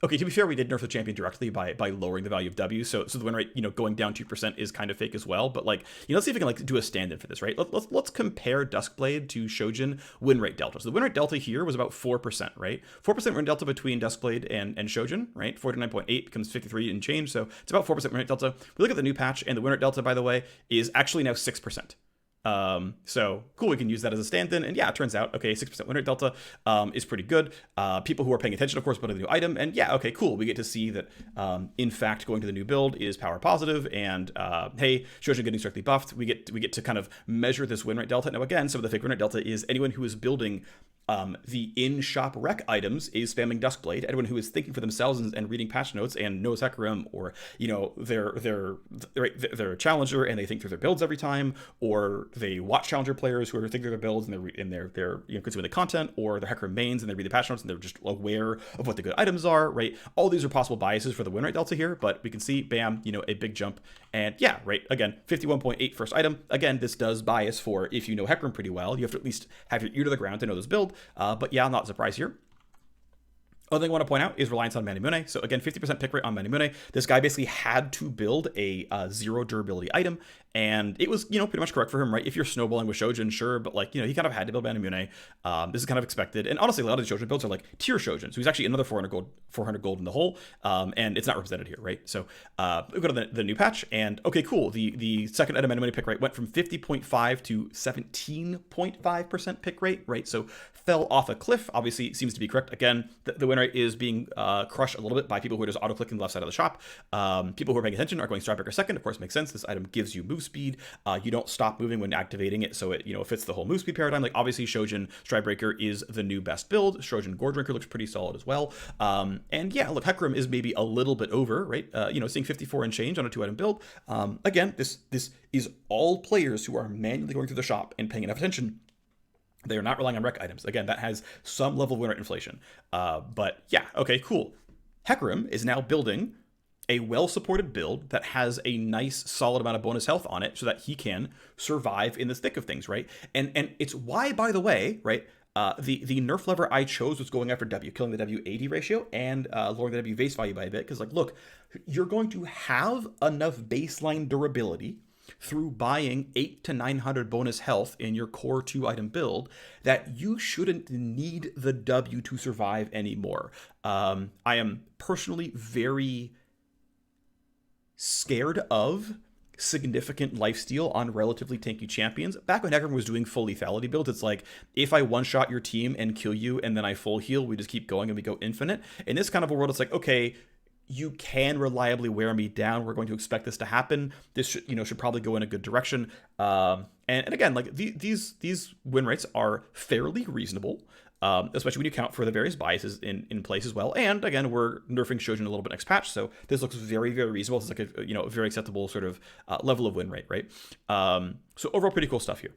Okay, to be fair, we did nerf the champion directly by lowering the value of W, so the win rate, you know, going down 2% is kind of fake as well. But like, you know, let's see if we can like do a stand-in for this, right? Let's compare Duskblade to Shojin win rate delta. So the win rate delta here was about 4%, right? 4% win delta between Duskblade and Shojin, right? 49.8 becomes 53 and change, so it's about 4% win rate delta. We look at the new patch, and the win rate delta, by the way, is actually now 6%. So cool, we can use that as a stand-in, and yeah, it turns out, okay, 6% win rate delta is pretty good. People who are paying attention, of course, put in the new item, and yeah, okay, cool, we get to see that, in fact, going to the new build is power positive, and hey, Shojin getting strictly buffed, we get to kind of measure this win rate delta. Now again, some of the fake win rate delta is anyone who is building the in-shop rec items is spamming Duskblade. Anyone who is thinking for themselves and reading patch notes and knows Hecarim, or, you know, they're a challenger and they think through their builds every time, or they watch challenger players who are thinking through their builds and they're you know, consuming the content, or they're Hecarim mains and they read the patch notes and they're just aware of what the good items are, right? All these are possible biases for the win rate delta here, but we can see, bam, you know, a big jump. And yeah, right, again, 51.8 first item. Again, this does bias for if you know Hecarim pretty well, you have to at least have your ear to the ground to know this build. But yeah, I'm not surprised here. Other thing I want to point out is reliance on Manamune. So again, 50% pick rate on Manamune. This guy basically had to build a 0 durability item, and it was, you know, pretty much correct for him, right? If you're snowballing with Shojin, sure, but like, you know, he kind of had to build Manamune. This is kind of expected, and honestly, a lot of the Shojin builds are like tier Shojin, so he's actually another 400 gold in the hole, and it's not represented here, right? So we go to the new patch, and okay, cool. The second item Manamune pick rate went from 50.5 to 17.5% pick rate, right? So fell off a cliff. Obviously, it seems to be correct. Again, the win rate is being crushed a little bit by people who are just auto-clicking the left side of the shop. People who are paying attention are going Stridebreaker second. Of course, makes sense. This item gives you move speed. You don't stop moving when activating it, so it, you know, fits the whole move speed paradigm. Like obviously, Shojin Stridebreaker is the new best build. Shojin Gore looks pretty solid as well. And yeah, look, Hecarim is maybe a little bit over, right? You know, seeing 54 and change on a 2-item build. Again, this is all players who are manually going through the shop and paying enough attention. They are not relying on rec items. Again, that has some level of win rate inflation. But yeah, okay, cool. Hecarim is now building a well-supported build that has a nice, solid amount of bonus health on it so that he can survive in the thick of things, right? And it's why, by the way, right, the nerf lever I chose was going after W, killing the W-AD ratio and lowering the W base value by a bit. Because, like, look, you're going to have enough baseline durability through buying 800 to 900 bonus health in your core 2-item build that you shouldn't need the W to survive anymore. I am personally very scared of significant lifesteal on relatively tanky champions. Back when Hecarim was doing full lethality builds, it's like, if I one-shot your team and kill you and then I full heal, we just keep going and we go infinite. In this kind of a world, it's like, okay, you can reliably wear me down. We're going to expect this to happen. This should probably go in a good direction. And again, like these win rates are fairly reasonable, especially when you count for the various biases in place as well. And again, we're nerfing Shojin a little bit next patch, so this looks very, very reasonable. It's like a very acceptable sort of level of win rate, right? So overall, pretty cool stuff here.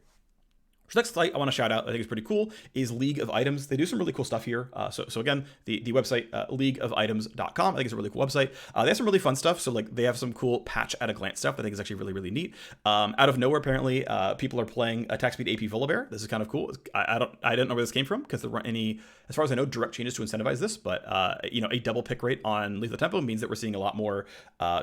So next site I want to shout out, I think is pretty cool, is League of Items. They do some really cool stuff here. So again, the website, leagueofitems.com, I think is a really cool website. They have some really fun stuff. So like they have some cool patch at a glance stuff that I think is actually really, really neat. Out of nowhere, apparently, people are playing attack speed AP Volibear. This is kind of cool. I didn't know where this came from because there weren't any as far as I know, direct changes to incentivize this, but a double pick rate on Lethal Tempo means that we're seeing a lot more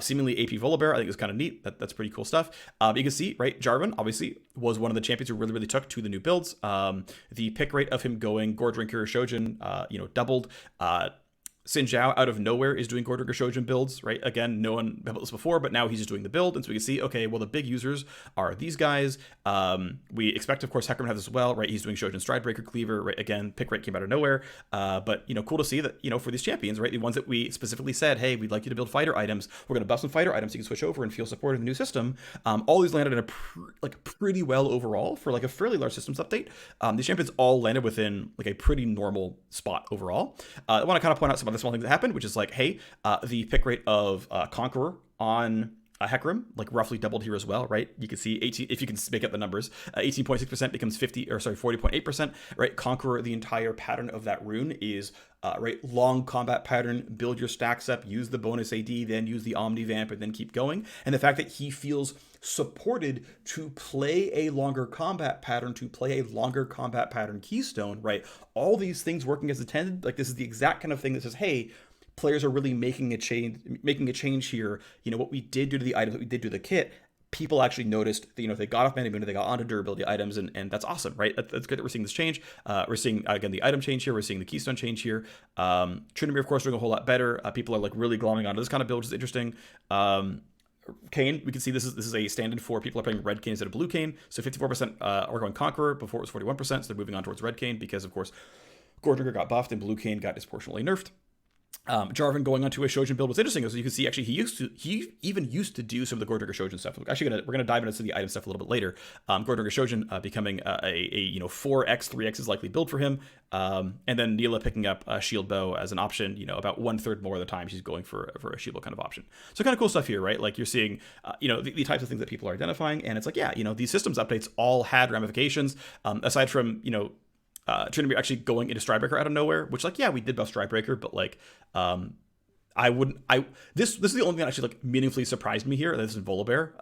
seemingly AP Volibear. I think is kind of neat. That's pretty cool stuff. You can see, right, Jarvan obviously was one of the champions who really took to the new builds. The pick rate of him going Gore Drinker Shojin, doubled. Xin Zhao out of nowhere is doing Gore Drinker Shojin builds, right? Again, no one built this before, but now he's just doing the build. And so we can see, okay, well, the big users are these guys. We expect, of course, Hecarim to have this as well, right? He's doing Shojin Stridebreaker Cleaver, right? Again, pick rate came out of nowhere. But, cool to see that, for these champions, right? The ones that we specifically said, hey, we'd like you to build fighter items. We're going to buff some fighter items so you can switch over and feel supported in the new system. All these landed in pretty well overall for a fairly large systems update. These champions all landed within a pretty normal spot overall. I want to kind of point out some other small things that happened, which is hey, the pick rate of Conqueror on Hecarim roughly doubled here as well, right? You can see 18, if you can make up the numbers, 18.6% becomes 40.8%, right? Conqueror, the entire pattern of that rune is right, long combat pattern, build your stacks up, use the bonus AD, then use the Omni Vamp, and then keep going. And the fact that he feels supported to play a longer combat pattern, keystone, right? All these things working as intended, this is the exact kind of thing that says, hey, players are really making a change here. What we did do to the items, what we did do to the kit, people actually noticed that, they got off mana boon, they got onto durability items, and that's awesome, right? That's good that we're seeing this change. We're seeing, again, the item change here. We're seeing the keystone change here. Tryndamere, of course, doing a whole lot better. People are really glomming onto this kind of build, which is interesting. Kayn, we can see this is a stand-in for people are playing red Kayn instead of blue Kayn. So 54% are going Conqueror. Before it was 41%, so they're moving on towards red Kayn because, of course, Gore Drinker got buffed and blue Kayn got disproportionately nerfed. Jarvan going onto a Shojin build was interesting, as you can see. Actually, he even used to do some of the Gore Drinker Shojin stuff. Actually, we're gonna dive into the item stuff a little bit later. Gore Drinker Shojin becoming a 4x 3x is likely build for him, and then Neela picking up a shield bow as an option. About 1/3 more of the time she's going for a shield bow kind of option. So kind of cool stuff here, right? You're seeing the types of things that people are identifying, and it's these systems updates all had ramifications aside from Tryndamere actually going into Stridebreaker out of nowhere, which we did buff Stridebreaker, but this is the only thing that actually meaningfully surprised me here. This is Volibear,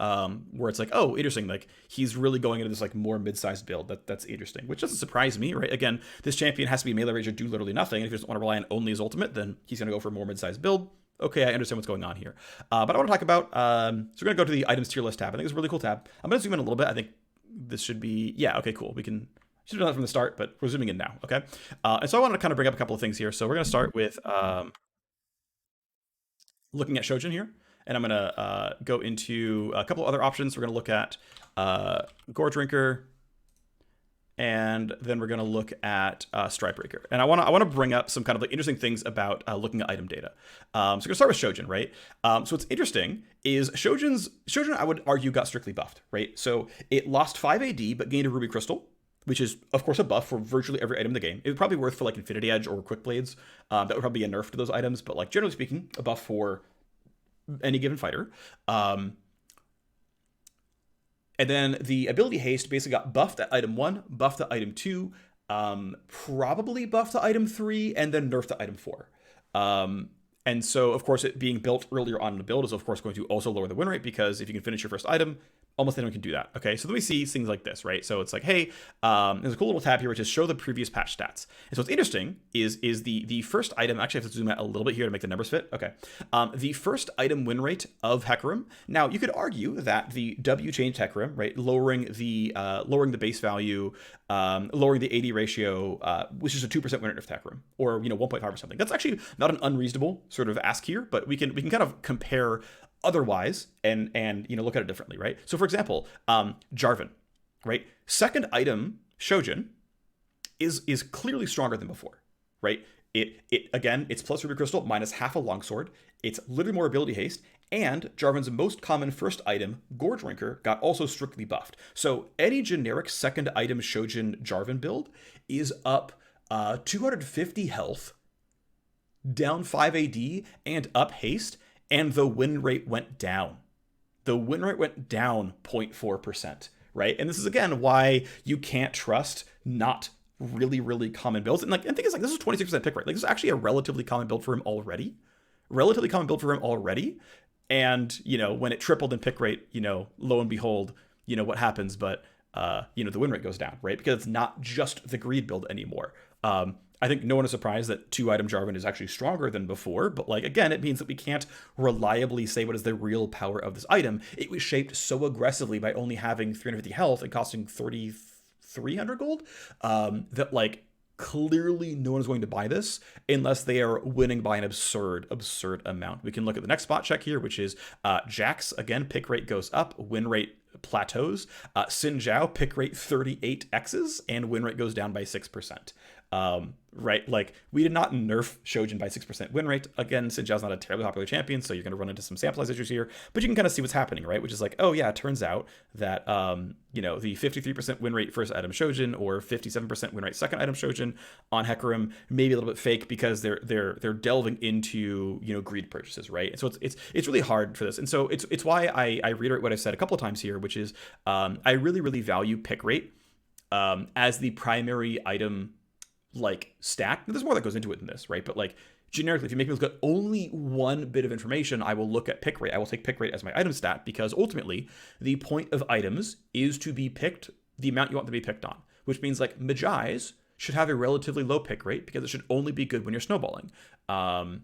where it's oh, interesting, he's really going into this more mid-sized build. That's interesting, which doesn't surprise me, right? Again, this champion has to be melee range or do literally nothing, and if he doesn't want to rely on only his ultimate, then he's going to go for a more mid-sized build. Okay, I understand what's going on here, but I want to talk about. So we're going to go to the items tier list tab. I think it's a really cool tab. I'm going to zoom in a little bit. I think this should be okay, cool. We can. Should have done that from the start, but we're zooming in now, okay? And so I want to kind of bring up a couple of things here. So we're going to start with looking at Shojin here, and I'm going to go into a couple of other options. We're going to look at Gore Drinker, and then we're going to look at Stridebreaker. And I want to bring up some kind of interesting things about looking at item data. So we're going to start with Shojin, right? So what's interesting is Shojin, I would argue, got strictly buffed, right? So it lost 5 AD, but gained a Ruby Crystal, which is, of course, a buff for virtually every item in the game. It would probably be worth for Infinity Edge or Quick Blades. That would probably be a nerf to those items, but generally speaking, a buff for any given fighter. And then the ability haste basically got buffed at item 1, buffed at item 2, probably buffed at item 3, and then nerfed at item 4. And so, of course, it being built earlier on in the build is, of course, going to also lower the win rate, because if you can finish your first item, almost anyone can do that. Okay, so then we see things like this, right? So it's hey, there's a cool little tab here which is show the previous patch stats. And so what's interesting is the first item. Actually, I have to zoom out a little bit here to make the numbers fit. Okay, the first item win rate of Hecarim. Now you could argue that the W changed Hecarim, right? Lowering the base value, lowering the AD ratio, which is a 2% win rate of Hecarim, or 1.5 or something. That's actually not an unreasonable sort of ask here, but we can kind of compare otherwise and look at it differently, right? So for example, Jarvan, right? Second item Shojin is clearly stronger than before, right? It again, it's plus Ruby Crystal minus half a longsword. It's literally more ability haste, and Jarvan's most common first item, Gore Drinker, got also strictly buffed. So any generic second item Shojin Jarvan build is up 250 health, down 5 AD, and up haste, and the win rate went down. The win rate went down 0.4%, right? And this is, again, why you can't trust not really, really common builds. And think it's this is 26% pick rate. This is actually a relatively common build for him already. And, when it tripled in pick rate, lo and behold, what happens? But, the win rate goes down, right? Because it's not just the greed build anymore. I I think no one is surprised that 2-item Jarvan is actually stronger than before, but like, again, it means that we can't reliably say what is the real power of this item. It was shaped so aggressively by only having 350 health and costing 3,300 gold, that like, clearly no one is going to buy this unless they are winning by an absurd amount. We can look at the next spot check here, which is Jax. Again, pick rate goes up, win rate plateaus. Xin Zhao, pick rate 38x's, and win rate goes down by 6%. Right? Like, we did not nerf Shojin by 6% win rate. Again, Xin Zhao's not a terribly popular champion, so you're going to run into some sample size issues here, but you can kind of see what's happening, right? Which is like, oh yeah, it turns out that, you know, the 53% win rate first item Shojin or 57% win rate second item Shojin on Hecarim may be a little bit fake because they're delving into, you know, greed purchases, right? And so it's really hard for this. And so it's why I reiterate what I've said a couple of times here, which is, I really value pick rate, as the primary item, like, stat. There's more that goes into it than this, right? But like, generically, if you make me look at only one bit of information, I will look at pick rate. I will take pick rate as my item stat, because ultimately the point of items is to be picked the amount you want to be picked on, which means like Magi's should have a relatively low pick rate because it should only be good when you're snowballing. On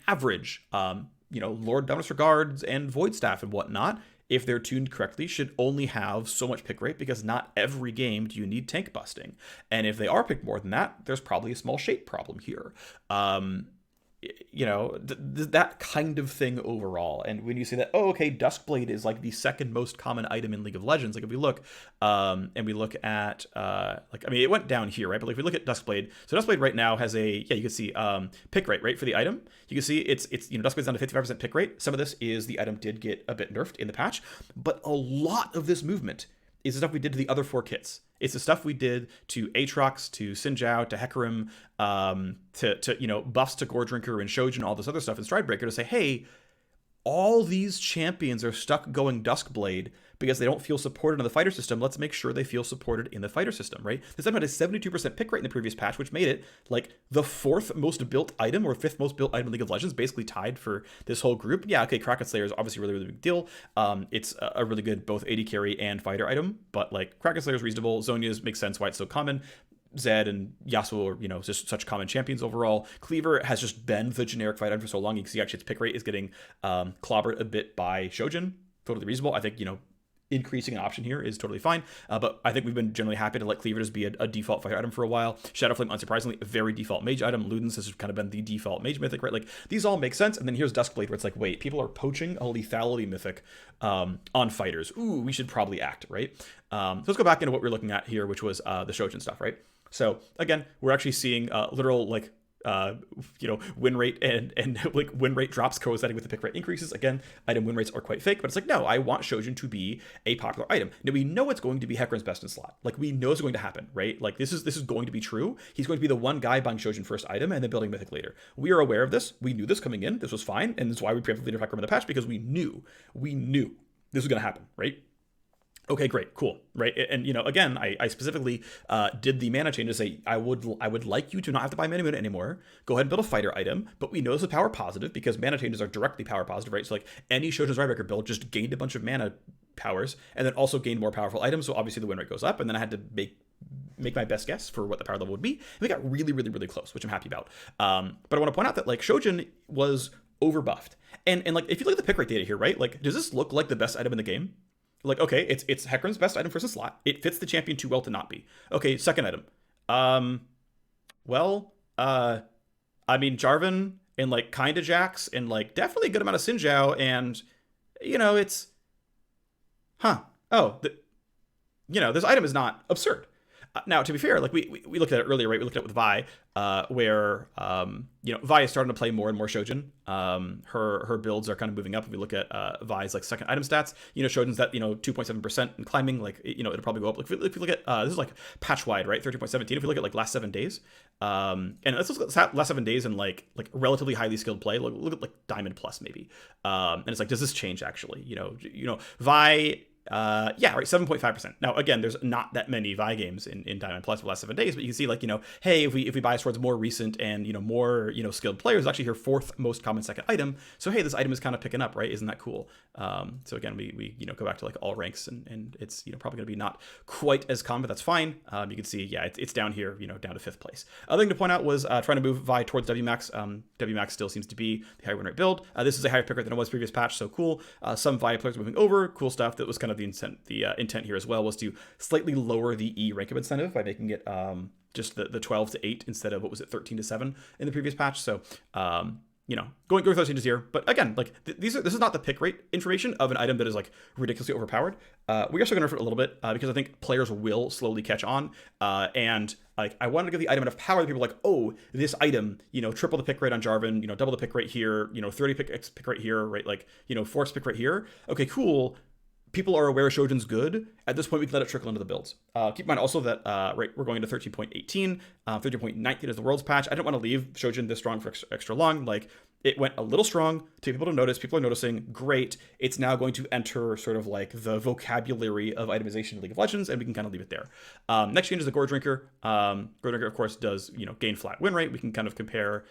average, you know, Lord Dominus Regards and Void Staff and whatnot, if they're tuned correctly, should only have so much pick rate because not every game do you need tank busting. And if they are picked more than that, there's probably a small shape problem here. You know, that kind of thing overall. And when you say that, oh, okay, Duskblade is like the second most common item in League of Legends. Like if we look, and we look at, like, I mean, it went down here, right? But like if we look at Duskblade, so Duskblade right now has a, yeah, you can see pick rate, right, for the item. You can see it's you know, Duskblade's down to 55% pick rate. Some of this is the item did get a bit nerfed in the patch, but a lot of this movement is the stuff we did to the other 4 kits. It's the stuff we did to Aatrox, to Xin Zhao, to Hecarim, to you know, buffs to Gore Drinker and Shojin, all this other stuff in Stridebreaker, to say, hey, all these champions are stuck going Duskblade because they don't feel supported in the fighter system. Let's make sure they feel supported in the fighter system, right? This item had a 72% pick rate in the previous patch, which made it like the 4th most built item or 5th most built item in League of Legends, basically tied for this whole group. Yeah, okay, Kraken Slayer is obviously a really big deal. It's a really good both AD carry and fighter item, but like Kraken Slayer is reasonable. Zhonya's makes sense why it's so common. Zed and Yasuo are, you know, just such common champions overall. Cleaver has just been the generic fight item for so long. You can see actually its pick rate is getting clobbered a bit by Shojin. Totally reasonable. I think, you know, increasing an option here is totally fine. But I think we've been generally happy to let Cleaver just be a default fighter item for a while. Shadowflame, unsurprisingly, a very default mage item. Ludens has kind of been the default mage mythic, right? Like, these all make sense. And then here's Duskblade, where it's like, wait, people are poaching a lethality mythic on fighters. Ooh, we should probably act, right? So let's go back into what we're looking at here, which was the Shojin stuff, right? So again, we're actually seeing literal like you know, win rate and like win rate drops coinciding with the pick rate increases. Again, item win rates are quite fake, but it's like, no, I want Shojin to be a popular item. Now we know it's going to be Hecarim's best in slot. Like we know it's going to happen, right? Like this is going to be true. He's going to be the one guy buying Shojin first item and then building mythic later. We are aware of this. We knew this coming in. This was fine, and this is why we preemptively nerfed Hecarim in the patch, because we knew this was going to happen, right? Okay, great, cool, right? And you know, again, I specifically did the mana change to say I would like you to not have to buy mana unit anymore. Go ahead and build a fighter item, but we know this is power positive because mana changes are directly power positive, right? So like any Shojin Stridebreaker build just gained a bunch of mana powers and then also gained more powerful items. So obviously the win rate goes up, and then I had to make my best guess for what the power level would be. And we got really close, which I'm happy about. But I want to point out that like Shojin was overbuffed, and like if you look at the pick rate data here, right? Like, does this look like the best item in the game? Like, okay, it's Hecarim's best item first in slot. It fits the champion too well to not be. Okay, second item. Well, I mean, Jarvan and like kinda Jax and like definitely a good amount of Xin Zhao, and you know, it's you know, this item is not absurd. Now, to be fair, like we looked at it earlier, right? We looked at it with Vi, where you know, Vi is starting to play more and more Shojin. Her builds are kind of moving up. If we look at Vi's like second item stats, you know, Shojin's that, you know, 2.7% and climbing, like, you know, it'll probably go up. Like if you look at this is like patch wide, right? 13.17. If you look at like last 7 days, and let's look at last 7 days and like relatively highly skilled play. Look at like Diamond Plus maybe, and it's like, does this change actually? You know, Vi Yeah, right, 7.5%. Now, again, there's not that many Vi games in Diamond Plus for the last 7 days, but you can see, like, hey, if we bias towards more recent and, more, skilled players, actually your fourth most common second item. So, hey, this item is kind of picking up, right? Isn't that cool? So again, we go back to like all ranks, and it's, probably going to be not quite as common, but that's fine. You can see, yeah, it's down here, down to 5th place. Other thing to point out was trying to move Vi towards WMAX. WMAX still seems to be the higher win rate build. This is a higher pick rate than it was previous patch, so cool. Some Vi players moving over, cool stuff. That was kind of the intent here as well, was to slightly lower the E rank up incentive by making it just the 12 to 8 instead of, what was it, 13 to 7 in the previous patch. So going through those changes here. But again, like this is not the pick rate information of an item that is like ridiculously overpowered. We are still going to nerf it a little bit because I think players will slowly catch on. And like I wanted to give the item enough power that people are like, oh, this item, triple the pick rate on Jarvan, double the pick rate here, 30 pick rate here, right? Like, 4x pick rate here. Okay, cool. People are aware Shojin's good. At this point, we can let it trickle into the builds. Keep in mind also that we're going into 13.18. 13.19 is the world's patch. I don't want to leave Shojin this strong for extra long. Like, it went a little strong to people to notice. People are noticing. Great. It's now going to enter sort of like the vocabulary of itemization in League of Legends, and we can kind of leave it there. Next change is the Gore Drinker. Gore Drinker, of course, does gain flat win rate. We can kind of compare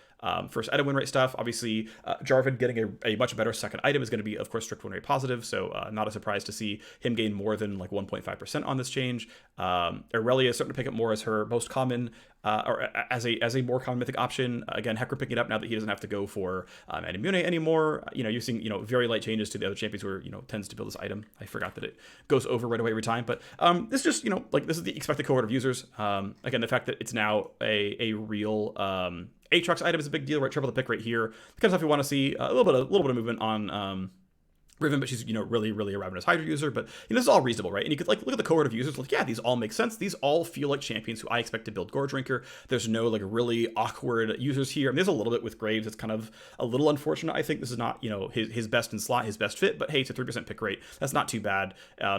first item win rate stuff. Obviously, Jarvan getting a much better second item is going to be, of course, strict win rate positive. So not a surprise to see him gain more than like 1.5% on this change. Aurelia is starting to pick up more as her most common, or as a more common mythic option. Again, Hecarim picking it up now that he doesn't have to go for Animune anymore. You're seeing very light changes to the other champions who are tends to build this item. I forgot that it goes over right away every time, but this is just like this is the expected cohort of users. Again, the fact that it's now a real Aatrox item is a big deal, right? Triple the pick rate here. Kind of stuff we want to see. A little bit of movement on Riven, but she's really a Ravenous Hydra user, but this is all reasonable, right? And you could like look at the cohort of users, like, yeah, these all make sense. These all feel like champions who I expect to build Gore Drinker. There's no like really awkward users here. I mean, there's a little bit with Graves. It's kind of a little unfortunate. I think this is not his best in slot, his best fit, but hey, it's a 3% pick rate. That's not too bad.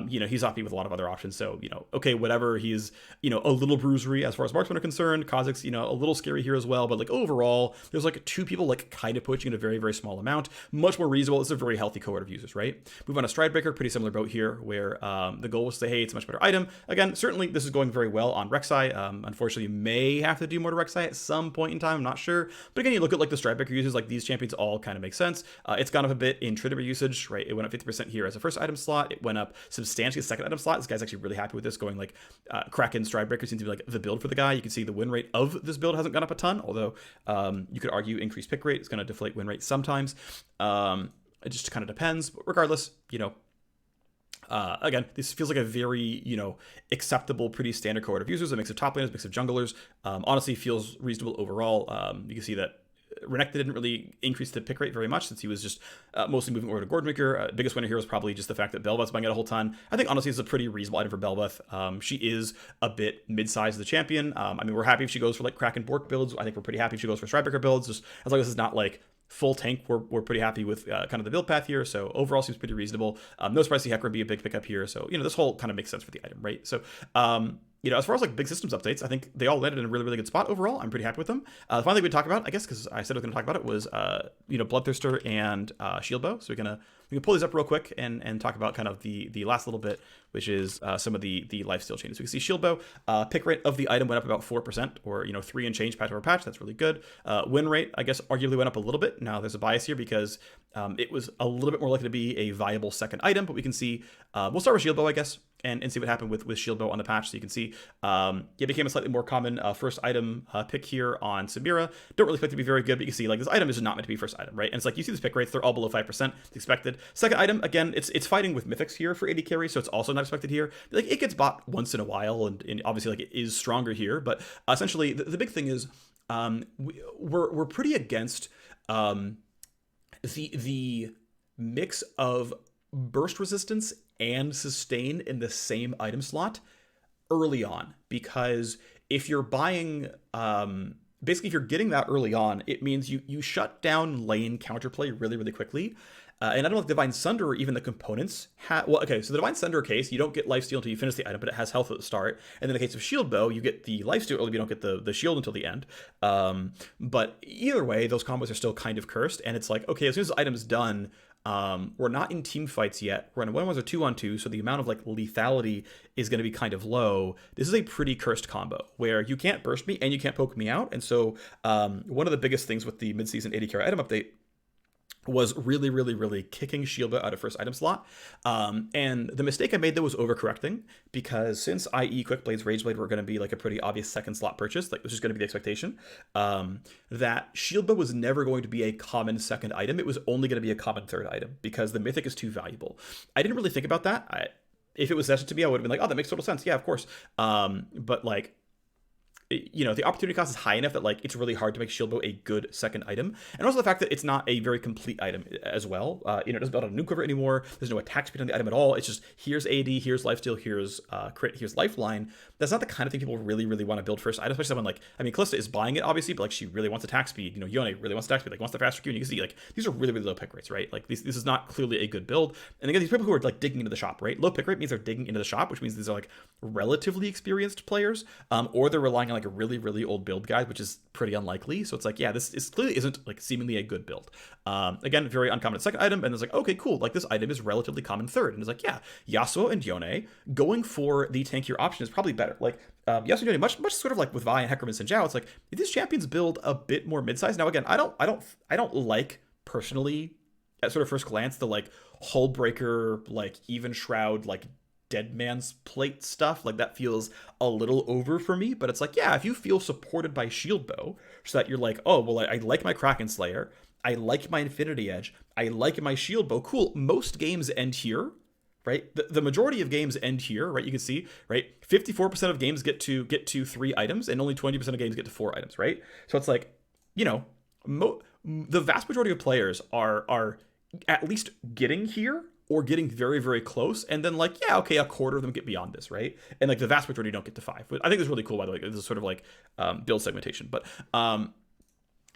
He's OP with a lot of other options, so okay, whatever. He's a little bruisery as far as marksmen are concerned. Kha'Zix's a little scary here as well, but like overall, there's like two people like kind of pushing in a very very small amount. Much more reasonable. It's a very healthy cohort of users, right? Move on to Stridebreaker, pretty similar boat here, where the goal was to say, hey, it's a much better item. Again, certainly this is going very well on Rek'Sai. Unfortunately, you may have to do more to Rek'Sai at some point in time, I'm not sure. But again, you look at like the Stridebreaker users, like these champions all kind of make sense. It's gone up a bit in Tridbreaker usage, right? It went up 50% here as a first item slot. It went up substantially as a second item slot. This guy's actually really happy with this, going like Kraken Stridebreaker seems to be like the build for the guy. You can see the win rate of this build hasn't gone up a ton, although you could argue increased pick rate is going to deflate win rate sometimes. It just kind of depends, but regardless, again, this feels like a very, acceptable, pretty standard cohort of users. A mix of top laners, mix of junglers. Honestly, feels reasonable overall. You can see that Renekton didn't really increase the pick rate very much since he was just mostly moving over to Gore Drinker. Biggest winner here was probably just the fact that Bel'Veth's buying it a whole ton. I think honestly it's a pretty reasonable item for Bel'Veth. She is a bit mid-sized the champion. I mean, we're happy if she goes for like Kraken Bork builds. I think we're pretty happy if she goes for Stridebreaker builds. Just as long as it's not like full tank, we're pretty happy with kind of the build path here. So overall seems pretty reasonable. No surprise to see Hecarim be a big pickup here. So this whole kind of makes sense for the item, right? So as far as like big systems updates, I think they all landed in a really good spot overall. I'm pretty happy with them. The final thing we talk about, I guess, because I said I was going to talk about it, was Bloodthirster and Shield Bow. So we can pull these up real quick and talk about kind of the last little bit, which is some of the lifesteal changes. We can see Shield Bow pick rate of the item went up about 4%, or 3 and change patch over patch. That's really good. Win rate, I guess, arguably went up a little bit. Now there's a bias here because it was a little bit more likely to be a viable second item, but we can see we'll start with Shield Bow, I guess, and see what happened with Shield Bow on the patch. So you can see it became a slightly more common first item pick here on Samira. Don't really expect it to be very good, but you can see like this item is not meant to be first item, right? And it's like you see these pick rates, they're all below 5%. It's expected. Second item, again, it's fighting with mythics here for AD carry, so it's also not expected here. Like it gets bought once in a while, and obviously like it is stronger here, but essentially the big thing is we're pretty against the mix of burst resistance and sustain in the same item slot early on, because if you're buying basically if you're getting that early on, it means you shut down lane counterplay really quickly. And I don't know if Divine Sunder or even the components well, okay, so the Divine Sunder case, you don't get lifesteal until you finish the item, but it has health at the start. And in the case of Shield Bow, you get the lifesteal early, but you don't get the shield until the end. But either way, those combos are still kind of cursed. And it's like, okay, as soon as the item's done, We're not in team fights yet. We're in 1-1s or 2-on-2, so the amount of like lethality is going to be kind of low. This is a pretty cursed combo where you can't burst me and you can't poke me out. And so one of the biggest things with the mid-season 80 carry item update was really kicking Shieldbow out of first item slot. And the mistake I made, though, was overcorrecting, because since IE Quick Blades Rageblade were going to be like a pretty obvious second slot purchase, like this was going to be the expectation, that Shieldbow was never going to be a common second item. It was only going to be a common third item because the Mythic is too valuable. I didn't really think about that. If it was suggested to me, I would have been like, oh, that makes total sense. Yeah, of course. But like, you know, the opportunity cost is high enough that like it's really hard to make Shieldbow a good second item, and also the fact that it's not a very complete item as well. You know, it doesn't build on a new quiver anymore. There's no attack speed on the item at all. It's just here's AD, here's lifesteal, here's crit, here's lifeline. That's not the kind of thing people really want to build first item, especially someone like, I mean, Callista is buying it obviously, but like she really wants attack speed. You know, Yone really wants attack speed, like wants the faster Q, and you can see like these are really low pick rates, right? Like this is not clearly a good build. And again, these people who are like digging into the shop, right? Low pick rate means they're digging into the shop, which means these are like relatively experienced players, or they're relying on like a really old build guide, which is pretty unlikely. So it's like, yeah, this is clearly isn't like seemingly a good build. Again, very uncommon second item, and it's like, okay, cool, like this item is relatively common third, and it's like, yeah, Yasuo and Yone going for the tankier option is probably better. Like Yasuo and Yone, much sort of like with Vi and Hecarim and Xin Zhao, it's like if these champions build a bit more mid-size. Now again, I don't like personally at sort of first glance the like hull breaker, like even shroud, like dead man's plate stuff. Like that feels a little over for me, but it's like, yeah, if you feel supported by Shieldbow, so that you're like, oh, well, I like my Kraken Slayer, I like my Infinity Edge, I like my Shieldbow, cool. Most games end here, right? The majority of games end here, right? You can see, right? 54% of games get to 3 items, and only 20% of games get to 4 items, right? So it's like, you know, the vast majority of players are at least getting here, or getting very close, and then like, yeah, okay, a quarter of them get beyond this, right? And like the vast majority don't get to 5. But I think this is really cool, by the way. This is sort of like build segmentation. But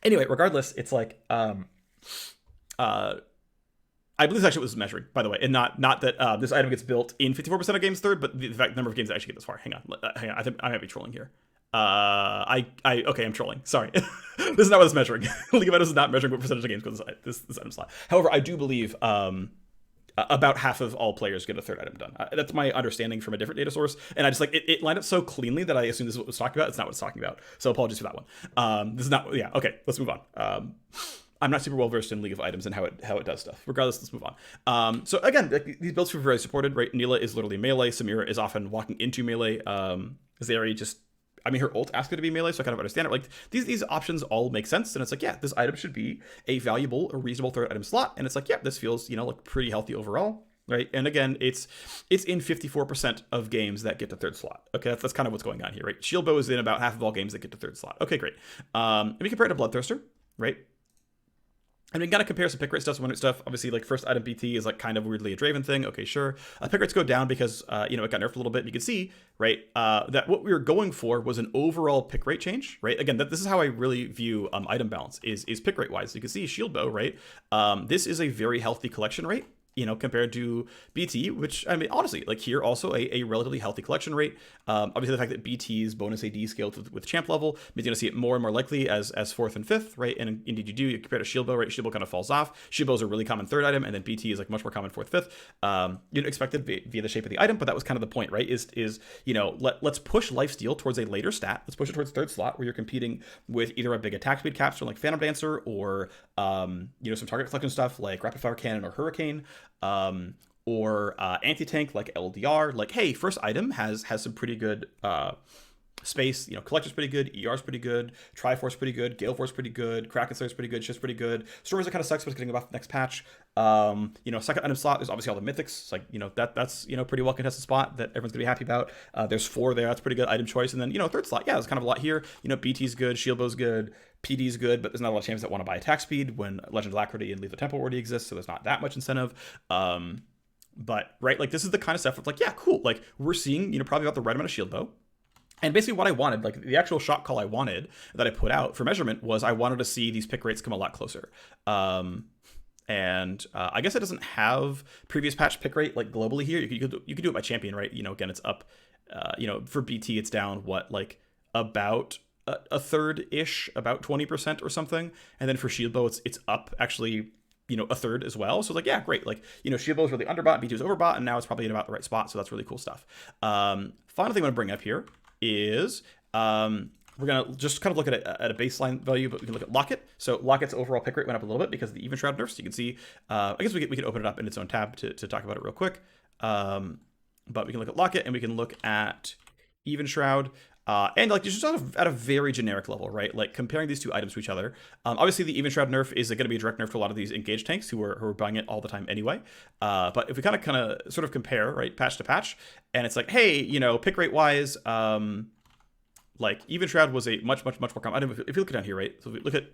anyway, regardless, it's like I believe this actually was measuring, by the way, and not that this item gets built in 54% of games third, but the fact number of games that actually get this far. Hang on. I think I might be trolling here. Okay, I'm trolling. Sorry. This is not what it's measuring. League of Legends is not measuring what percentage of games go to this item slot. However, I do believe about half of all players get a third item done. That's my understanding from a different data source, and I just like it lined up so cleanly that I assume this is what it was talking about. It's not what it's talking about, so apologies for that one. This is not, yeah, okay, let's move on. I'm not super well versed in League of Items and how it does stuff. Regardless, let's move on. So again, like, these builds feel very supported, right? Neela is literally melee. Samira is often walking into melee. Zeri just, I mean, her ult asks her to be melee, so I kind of understand it. Like these options all make sense, and it's like, yeah, this item should be a valuable, a reasonable third item slot, and it's like, yeah, this feels, you know, like pretty healthy overall, right? And again, it's in 54% of games that get to third slot. Okay, that's kind of what's going on here, right? Shieldbow is in about half of all games that get to third slot. Okay, great. And we compare it to Bloodthirster, right? And we gotta compare some pick rate stuff, some win rate stuff. Obviously, like first item BT is like kind of weirdly a Draven thing. Okay, sure. Pick rates go down because you know, it got nerfed a little bit. And you can see, right, that what we were going for was an overall pick rate change, right? Again, this is how I really view item balance is pick rate wise. So you can see Shieldbow, right? This is a very healthy collection rate, you know, compared to BT, which, I mean, honestly, like here also a relatively healthy collection rate. Obviously, the fact that BT's bonus AD scaled with champ level means you're going to see it more and more likely as 4th and 5th, right? And indeed you do. You compare to Shieldbow, right? Shieldbow kind of falls off. Shieldbow is a really common third item, and then BT is like much more common 4th, 5th. You know, expected via the shape of the item, but that was kind of the point, right? Is you know, let's push Lifesteal towards a later stat. Let's push it towards third slot where you're competing with either a big attack speed capture like Phantom Dancer or you know, some target collection stuff like Rapid Fire Cannon or Hurricane. Or anti-tank like LDR. Like, hey, first item has some pretty good space. You know, Collector's pretty good, ER's pretty good, Triforce pretty good, Gale Force pretty good, Kraken Slayer's pretty good, Shift's pretty good. Stormers that kind of sucks, but it's getting buffed next patch. You know, second item slot, there's obviously all the mythics. It's like, you know, that's, you know, pretty well contested spot that everyone's gonna be happy about. There's 4 there, that's pretty good item choice. And then, you know, third slot, yeah, there's kind of a lot here. You know, BT's good, Shieldbow's good, PD's good, but there's not a lot of champions that want to buy attack speed when Legend Alacrity and Lethal Tempo already exists, so there's not that much incentive. But right, like this is the kind of stuff of like, yeah, cool. Like we're seeing, you know, probably about the right amount of Shieldbow. And basically what I wanted, like the actual shot call I wanted that I put out for measurement was I wanted to see these pick rates come a lot closer. And I guess it doesn't have previous patch pick rate like globally here. You could do it by champion, right? You know, again, it's up, you know, for BT, it's down what, like about a third ish, about 20% or something. And then for Shieldbow, it's up actually you know, a third as well. So like, yeah, great. Like, you know, shield bow is really underbought, B2 is overbought, and now it's probably in about the right spot. So that's really cool stuff. Final thing I'm going to bring up here is we're going to just kind of look at it at a baseline value, but we can look at Locket. So Locket's overall pick rate went up a little bit because of the Even Shroud nerfs. You can see, I guess we can open it up in its own tab to talk about it real quick. But we can look at Locket and we can look at Even Shroud. And like just at a very generic level, right? Like comparing these two items to each other. Obviously, the Even Shroud nerf is going to be a direct nerf to a lot of these engaged tanks who are buying it all the time anyway. But if we kind of sort of compare, right, patch to patch, and it's like, hey, you know, pick rate wise, like Even Shroud was a much more common item. If you look down here, right? So if we look at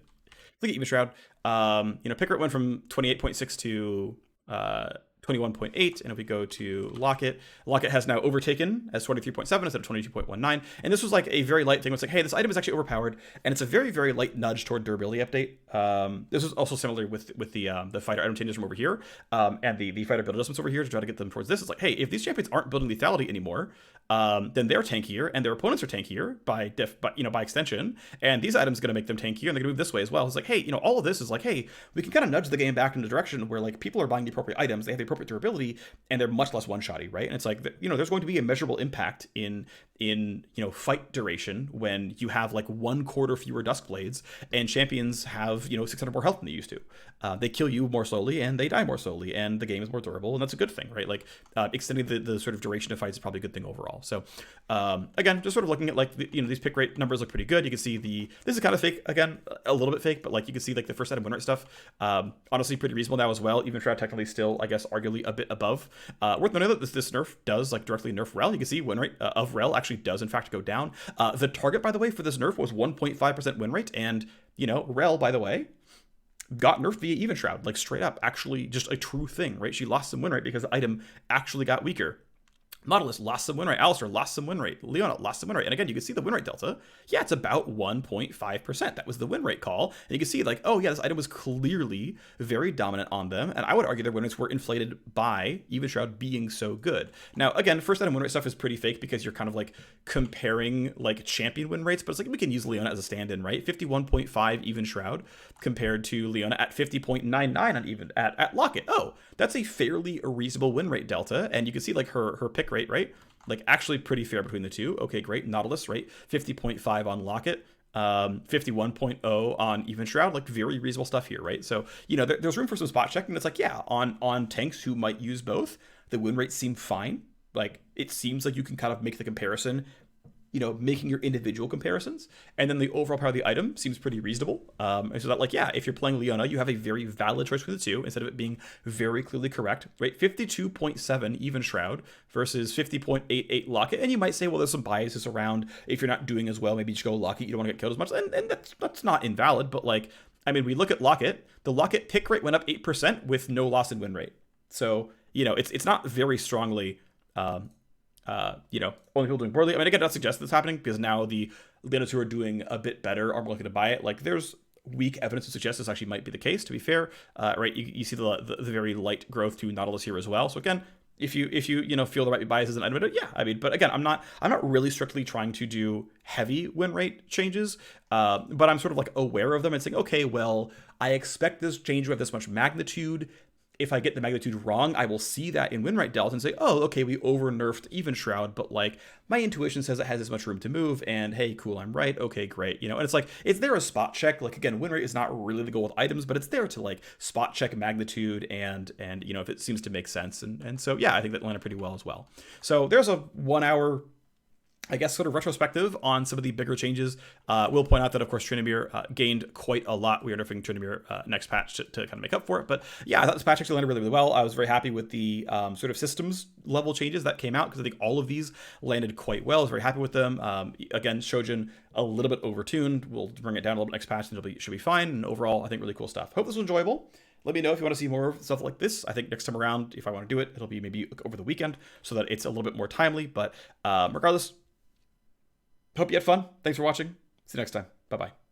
Even Shroud, you know, pick rate went from 28.6 to 21.8, and if we go to Locket has now overtaken as 23.7 instead of 22.19, and this was like a very light thing. It's like, hey, this item is actually overpowered, and it's a very, very light nudge toward durability update. This is also similar with the fighter item changes from over here, and the fighter build adjustments over here to try to get them towards this. It's like, hey, if these champions aren't building lethality anymore, then they're tankier, and their opponents are tankier by extension, and these items are going to make them tankier, and they're going to move this way as well. It's like, hey, you know, all of this is like, hey, we can kind of nudge the game back in the direction where like people are buying the appropriate items, they have the appropriate durability, and they're much less one-shotty, right? And it's like, you know, there's going to be a measurable impact in you know, fight duration when you have like 1/4 fewer Dusk Blades and champions have, you know, 600 more health than they used to. They kill you more slowly and they die more slowly, and the game is more durable, and that's a good thing, right? Like extending the sort of duration of fights is probably a good thing overall. So again, just sort of looking at like you know, these pick rate numbers look pretty good. You can see this is kind of fake, again, a little bit fake, but like you can see like the first item win rate stuff, honestly pretty reasonable now as well. Even Shroud technically still, I guess, arguably a bit above. Worth noting that this nerf does like directly nerf Rel. You can see win rate of Rel actually does in fact go down. The target, by the way, for this nerf was 1.5% win rate, and you know, Rel, by the way, got nerfed via Even Shroud, like straight up, actually just a true thing, right? She lost some win rate because the item actually got weaker. Nautilus lost some win rate. Alistair lost some win rate. Leona lost some win rate. And again, you can see the win rate delta. Yeah, it's about 1.5%. That was the win rate call. And you can see like, oh yeah, this item was clearly very dominant on them. And I would argue their win rates were inflated by Even Shroud being so good. Now, again, first item win rate stuff is pretty fake because you're kind of like comparing like champion win rates. But it's like, we can use Leona as a stand-in, right? 51.5 Even Shroud compared to Leona at 50.99 on even at Locket. Oh, that's a fairly reasonable win rate delta. And you can see like her pick rate, right? Like actually pretty fair between the two. Okay, great. Nautilus, right? 50.5 on Locket, 51.0 on Even Shroud. Like very reasonable stuff here, right? So, you know, there's room for some spot checking. It's like, yeah, on tanks who might use both, the win rates seem fine. Like it seems like you can kind of make the comparison, you know, making your individual comparisons, and then the overall power of the item seems pretty reasonable. And so that, like, yeah, if you're playing Leona, you have a very valid choice between the two instead of it being very clearly correct, right? 52.7 Even Shroud versus 50.88 Locket, and you might say, well, there's some biases around if you're not doing as well, maybe just go Locket. You don't want to get killed as much, and that's not invalid. But like, I mean, we look at Locket. The Locket pick rate went up 8% with no loss in win rate. So you know, it's not very strongly. You know, only people doing poorly. I mean, again, that suggests this happening because now the Leonas who are doing a bit better are more likely to buy it. Like, there's weak evidence to suggest this actually might be the case, to be fair. Right, you see the very light growth to Nautilus here as well. So again, if you feel there might be biases in an item, yeah, I mean, but again, I'm not really strictly trying to do heavy win rate changes, but I'm sort of like aware of them and saying, okay, well, I expect this change to have this much magnitude. If I get the magnitude wrong, I will see that in win rate delta and say, oh, okay, we over nerfed Even Shroud, but like my intuition says it has this much room to move, and hey, cool, I'm right. Okay, great. You know, and it's like, it's there a spot check. Like, again, win rate is not really the goal with items, but it's there to like spot check magnitude and you know, if it seems to make sense. And so, yeah, I think that landed pretty well as well. So there's a 1 hour, I guess, sort of retrospective on some of the bigger changes. We'll point out that, of course, Tryndamere gained quite a lot. We are nerfing Tryndamere next patch to kind of make up for it. But yeah, I thought this patch actually landed really, really well. I was very happy with the sort of systems level changes that came out because I think all of these landed quite well. I was very happy with them. Again, Shojin a little bit overtuned. We'll bring it down a little bit next patch and should be fine. And overall, I think really cool stuff. Hope this was enjoyable. Let me know if you want to see more stuff like this. I think next time around, if I want to do it, it'll be maybe over the weekend so that it's a little bit more timely. But regardless, hope you had fun. Thanks for watching. See you next time. Bye-bye.